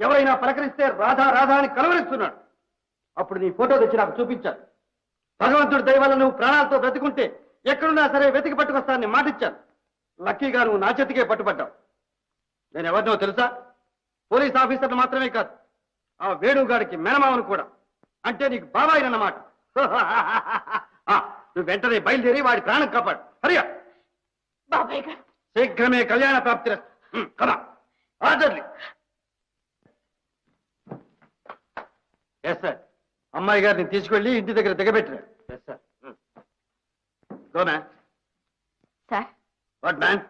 ఎవరైనా పలకరిస్తే రాధా రాధా అని కలవరిస్తున్నాడు. అప్పుడు నీ ఫోటో తెచ్చి నాకు చూపించాను. భగవంతుడి దయ వల్ల నువ్వు ప్రాణాలతో బ్రతికుంటే ఎక్కడున్నా సరే వెతికి పట్టుకొస్తానని మాటిచ్చాను. లక్కీగా నువ్వు నా చేతికే పట్టుపడ్డావు. నేను ఎవరినో తెలుసా? పోలీస్ ఆఫీసర్లు మాత్రమే కాదు, ఆ వేణుగాడికి మేనమావను కూడా. అంటే నీకు బాబాయినన్నమాట. నువ్వు వెంటనే బయలుదేరి వాడి ప్రాణం కాపాడు. హరియా. బాబాయ్ గారు. శీఘ్రమే కళ్యాణ ప్రాప్తి. కదా ఆర్డర్లీ. Yes sir. అమ్మాయి గారిని తీసుకెళ్లి ఇంటి దగ్గర దిగబెట్టినారు. Yes sir. Go man. Sir. What man?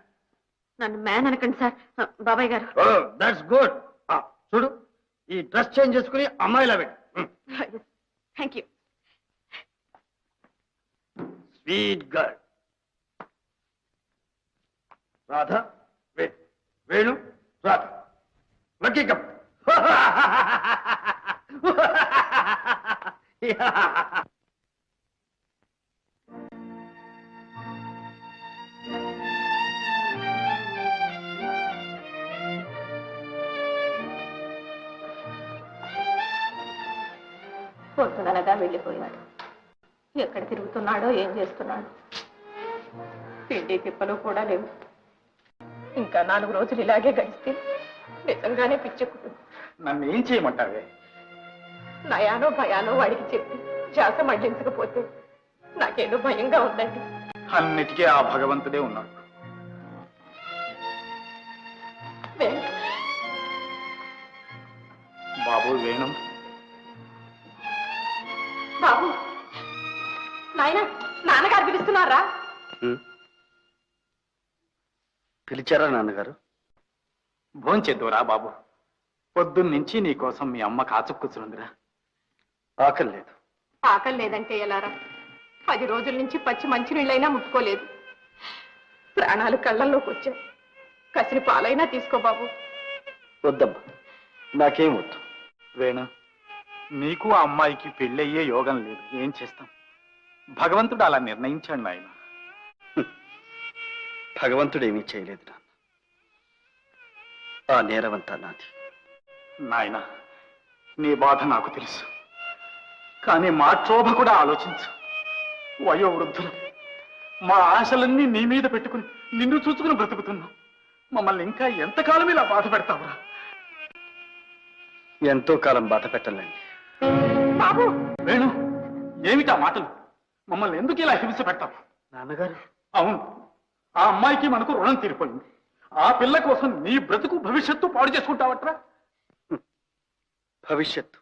నన్ను మ్యాన్ అనకండి సార్. బాబాయ్ గారు. Oh that's good. చూడు, ఈ డ్రెస్ చేంజ్ చేసుకుని అమ్మాయిలా పెట్టు. Thank you. Sweet girl. Radha, Venu, Radha. Lucky cup. పొద్దుననగా వెళ్ళిపోయాడు. ఎక్కడ తిరుగుతున్నాడో ఏం చేస్తున్నాడు? తిండి తిప్పలు కూడా లేవు. ఇంకా 4 రోజులు ఇలాగే గడిస్తే నిజంగానే పిచ్చెక్కుతుంది. నన్ను ఏం చేయమంటావే? నయానో భయానో వాడికి చెప్పి ధ్యాస మళ్లించకపోతే నాకేదో భయంగా ఉందండి. అన్నిటికీ ఆ భగవంతుడే ఉన్నాడు. బాబు వేణు. బాబు, నాయన, నాన్నగారు పిలుస్తున్నారా? పిలిచారా నాన్నగారు? భోంచేద్దురా బాబు. పొద్దున్నుంచి నీకోసం మీ అమ్మ కాచు కూర్చుందిరా. ఆకలి లేదు. ఆకలి లేదంటే ఎలారా? 10 రోజుల నుంచి పచ్చి మంచినీళ్ళైనా ముట్టుకోలేదు. ప్రాణాలు కళ్ళల్లోకి వచ్చాయి. కసిరి పాలైనా తీసుకో బాబు. వద్దమ్మా, నాకేం వద్దు. వేణు, నీకు ఆ అమ్మాయికి పెళ్ళయ్యే యోగం లేదు. ఏం చేస్తాం? భగవంతుడు అలా నిర్ణయించాడు నాయన. భగవంతుడేమీ చేయలేదు నాన్న. ఆ నేరవంతా నాది. నాయన, నీ బాధ నాకు తెలుసు. కానీ మా క్షోభ కూడా ఆలోచించు. వయోవృద్ధులు మా ఆశలన్నీ నీ మీద పెట్టుకుని నిన్ను చూసుకుని బ్రతుకుతున్నాం. మమ్మల్ని ఇంకా ఎంతకాలం ఇలా బాధ పెడతావురా? ఎంతో కాలం బాధ పెట్టాలండి. బాబు వేణు, ఏమిటా మాటలు? మమ్మల్ని ఎందుకు ఇలా హింస పెడతావు? నాన్నగారు, అవును, ఆ అమ్మాయికి మనకు రుణం తీరిపోయింది. ఆ పిల్ల కోసం నీ బ్రతుకు భవిష్యత్తు పాడు చేసుకుంటావట్రా? భవిష్యత్తు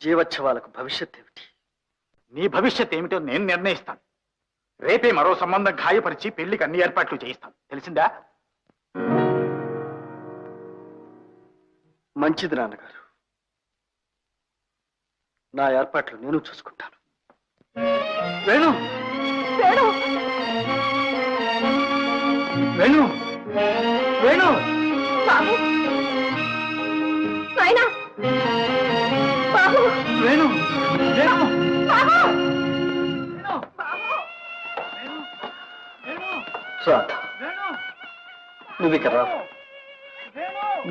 జీవోత్సవాలకు భవిష్యత్ ఏమిటి? నీ భవిష్యత్ ఏమిటో నేను నిర్ణయిస్తాను. రేపే మరో సంబంధం ఖాయపరిచి పెళ్లికి అన్ని ఏర్పాట్లు చేయిస్తాను. తెలిసిందా? మంచిది నాన్నగారు. నా ఏర్పాట్లు నేను చూసుకుంటాను. వేణు, వేణు వేణు, వేణు! బాబు నాయనా బాబు వేణు, వేణు! బాబు రాధ, నువ్వు ఇక రా.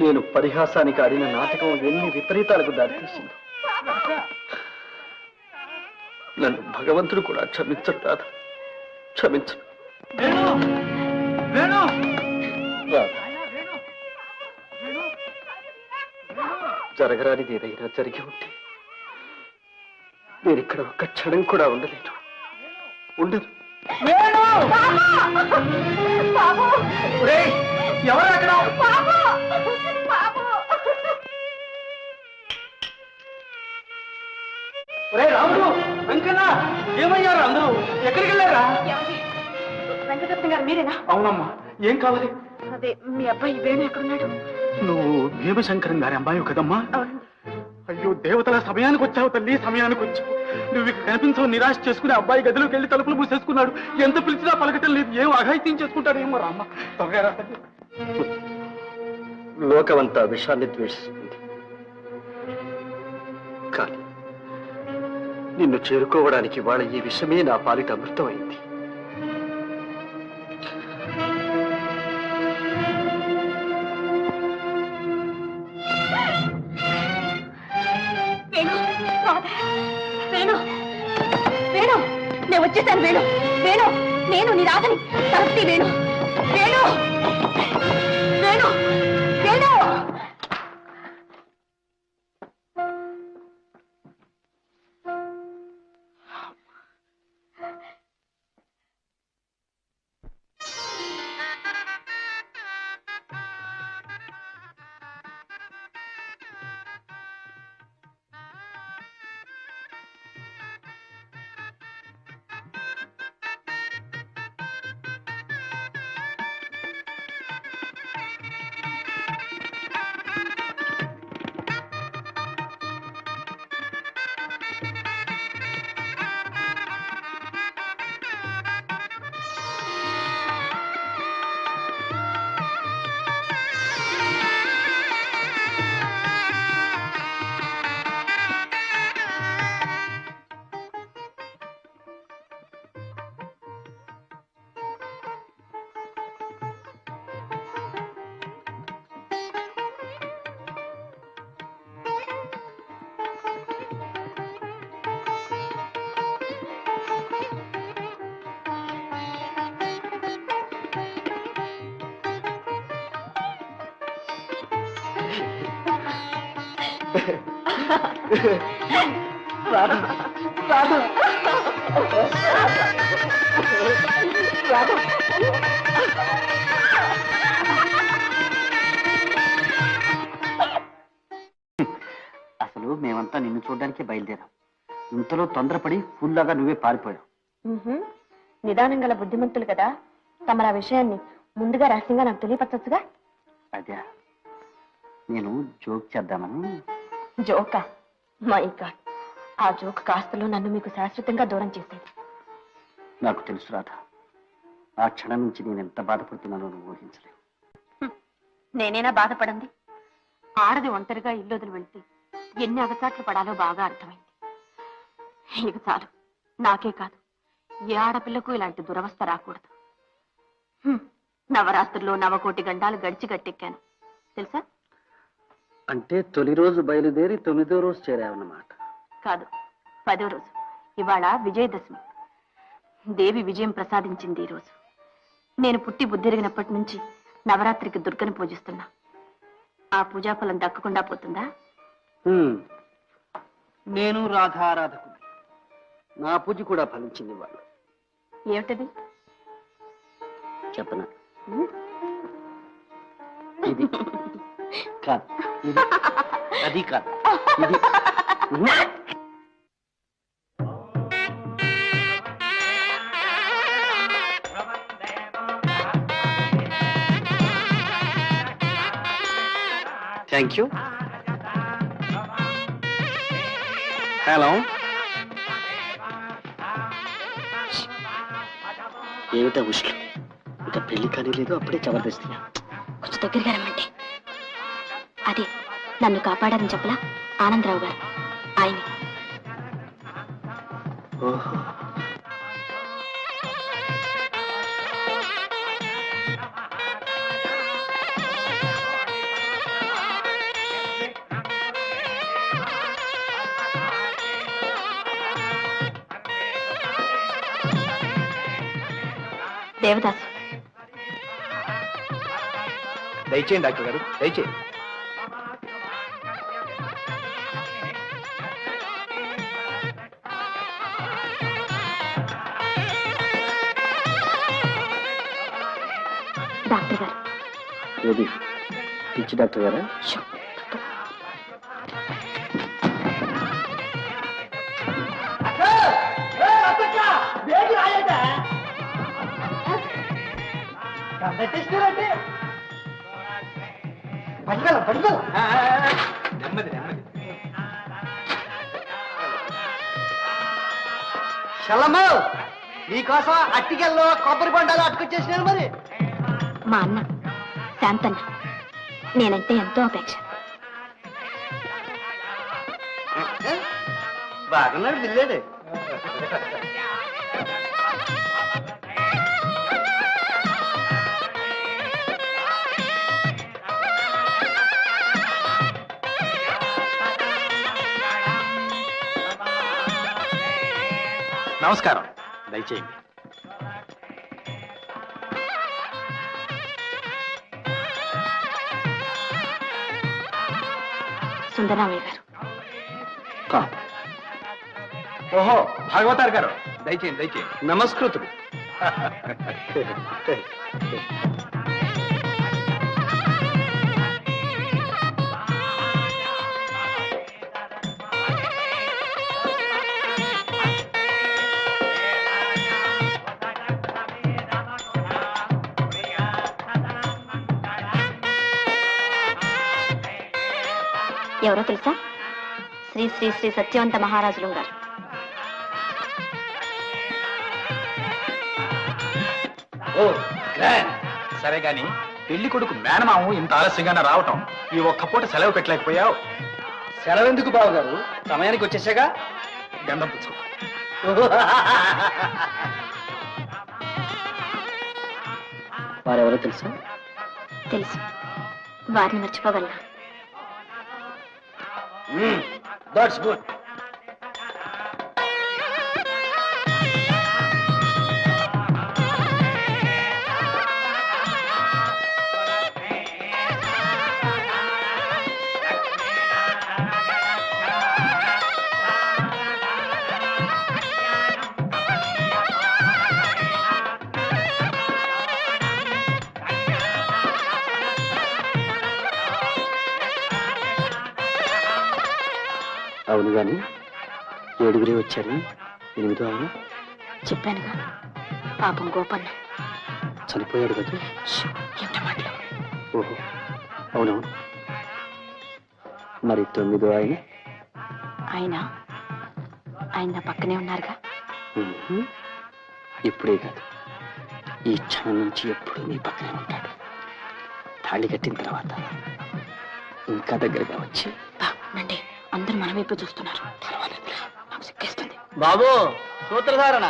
నేను పరిహాసానికి ఆడిన నాటకం ఎన్ని విపరీతాలకు దారితీసింది. నన్ను భగవంతుడు కూడా క్షమించడు రాధ, క్షమించడు. రాధ, జరగరానిది ఏదైనా జరిగి ఉంటే నేను ఇక్కడ ఒక్క క్షణం కూడా ఉండలేను. ఉండదు. బాబు ఎవరు అక్కడ? బాబు బాబు రాముడు, వెంకన్న, ఏమయ్యారు అందరూ? ఎక్కడికి వెళ్ళారా? వెంకటరత్న గారు మీరేనా? అవునమ్మా, ఏం కావాలి? అదే మీ అబ్బాయి వేణు ఎక్కడున్నాడు? నువ్వు భీమశంకరం గారి అమ్మాయి కదమ్మా? అవునండి. అయ్యో దేవతల, సమయానికి వచ్చావు తల్లి, సమయానికి వచ్చావు. నువ్వు ఇక్కడ కనిపించవు నిరాశ చేసుకుని అబ్బాయి గదిలోకి వెళ్ళి తలుపులు మూసేసుకున్నాడు. ఎంత పిలిచినా పలకటం లేదు. ఏం అఘాయిత్యం చేసుకుంటాడేమో. రామ్మ, త్వరగా రా తల్లి. లోకమంతా విషాన్ని ద్వేషిస్తుంది, కానీ నిన్ను చేరుకోవడానికి వాళ్ళ ఈ విషయమే నా పాలిట అమృతమైంది. వేణు వేణు వేణు నేను వచ్చేసాను. వేణు వేణు నేను నీ రాధని తరఫి. వేణు వేణు వేణు వేణు రాధ, రాధ, రాధ. అసలు మేమంతా నిన్ను చూడడానికి బయలుదేరాం. ఇంతలో తొందరపడి ఫుల్లాగా నువ్వే పారిపోయావు. నిదానం గల బుద్ధిమంతులు కదా, తమరా విషయాన్ని ముందుగా రహస్యంగా నాకు తెలియపరచొచ్చుగా. అదే నేను జోక్ చేద్దామని. జోకా? మై గాడ్, ఆ జోక్ కాస్తలో నన్ను మీకు శాశ్వతంగా దూరం చేసేది. నాకు తెలుసు రాధ, ఆ క్షణం నుంచి నేను ఎంత బాధపడుతున్నానో నువ్వు ఊహించలేవు. నేనేనా బాధపడింది? ఆడది ఒంటరిగా ఇల్లు వదిలి వెళ్తే ఎన్ని అగచాట్లు పడాలో బాగా అర్థమైంది. ఇక చాలు, నాకే కాదు ఏ ఆడపిల్లకు ఇలాంటి దురవస్థ రాకూడదు. నవరాత్రుల్లో 9 గండాలు గడిచి గట్టెక్కాను తెలుసా? అంటే తొలి రోజు బయలుదేరి 9వ రోజు చేరావన్నమాట. కాదు, 10వ రోజు. ఇవాళ విజయదశమి. దేవి విజయం ప్రసాదించింది ఈ రోజు. నేను పుట్టి బుద్ధిరిగినప్పటి నుంచి నవరాత్రికి దుర్గని పూజిస్తున్నా. ఆ పూజాఫలం దక్కకుండా పోతుందా? నేను రాధారాధకు, నా పూజ కూడా ఫలించింది వాళ్ళు. ఏమిటది? చెప్పనా? ఇది కాదు, ఇది అది కాదు, ఇది. Thank you. హలో, ఏమిటా ఉషులు? ఇంకా పెళ్లి కానీ లేదు, అప్పుడే జబర్దస్తిగా. కొంచెం దగ్గరగా రమ్మంటే. అదే నన్ను కాపాడారని చెప్పలా ఆనందరావు గారు, ఆయన. ఓహో, దేవదాసు. దయచేయండి డాక్టర్ గారు, దయచేయండి. డాక్టర్ గారు. ఏది పిచ్చి డాక్టర్ గారా? నెమ్మది నెమ్మది. చల్లమ్మా, నీకోసం అట్టికెల్లో కొబ్బరి బొండాలు అట్టుకొచ్చేసినాను. మరి మా అన్న శాంతన్న నేనంటే ఎంతో అపేక్ష. బాగున్నాడు పిల్లాడు. నమస్కారం, దయచేయండి. సుందరరామయ్య గారు. ఓహో, భాగవతారు గారు, దయచేయండి దయచేయండి. నమస్కృతుడు. ఎవరో తెలుసా? శ్రీ శ్రీ శ్రీ సత్యవంత మహారాజులు గారు. ఓ గ్రాండ్. సరే గాని పెళ్లి కొడుకు మేనమాము ఇంత ఆలస్యంగానే రావటం, ఈ ఒక్క పూట సెలవు పెట్టలేకపోయావు. సెలవెందుకు బావగారు, సమయానికి వచ్చేసాగా. గంధం పుచ్చుకో. వారెవరో తెలుసా? తెలుసు. వారిని మర్చిపోగలనా? That's good. అవును గాని 7గురే వచ్చారు, 8వ ఆయన చెప్పానుగా, పాపం గోపన్న చనిపోయాడు కదా. ఏమిటో మాటలు. ఓహో, అవునవును. మరి 9వ ఆయన? ఆయన నా పక్కనే ఉన్నారుగా. ఇప్పుడే కాదు, ఈ క్షణం నుంచి ఎప్పుడు నీ పక్కనే ఉంటాడు. తాళి కట్టిన తర్వాత ఇంకా దగ్గరగా వచ్చి రండి, అందరూ మన వైపు చూస్తున్నారు. నాకు సిక్కేస్తుంది. బాబు సూత్రధారణ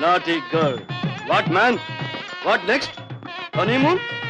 Naughty girl. What, man? What next? Honeymoon?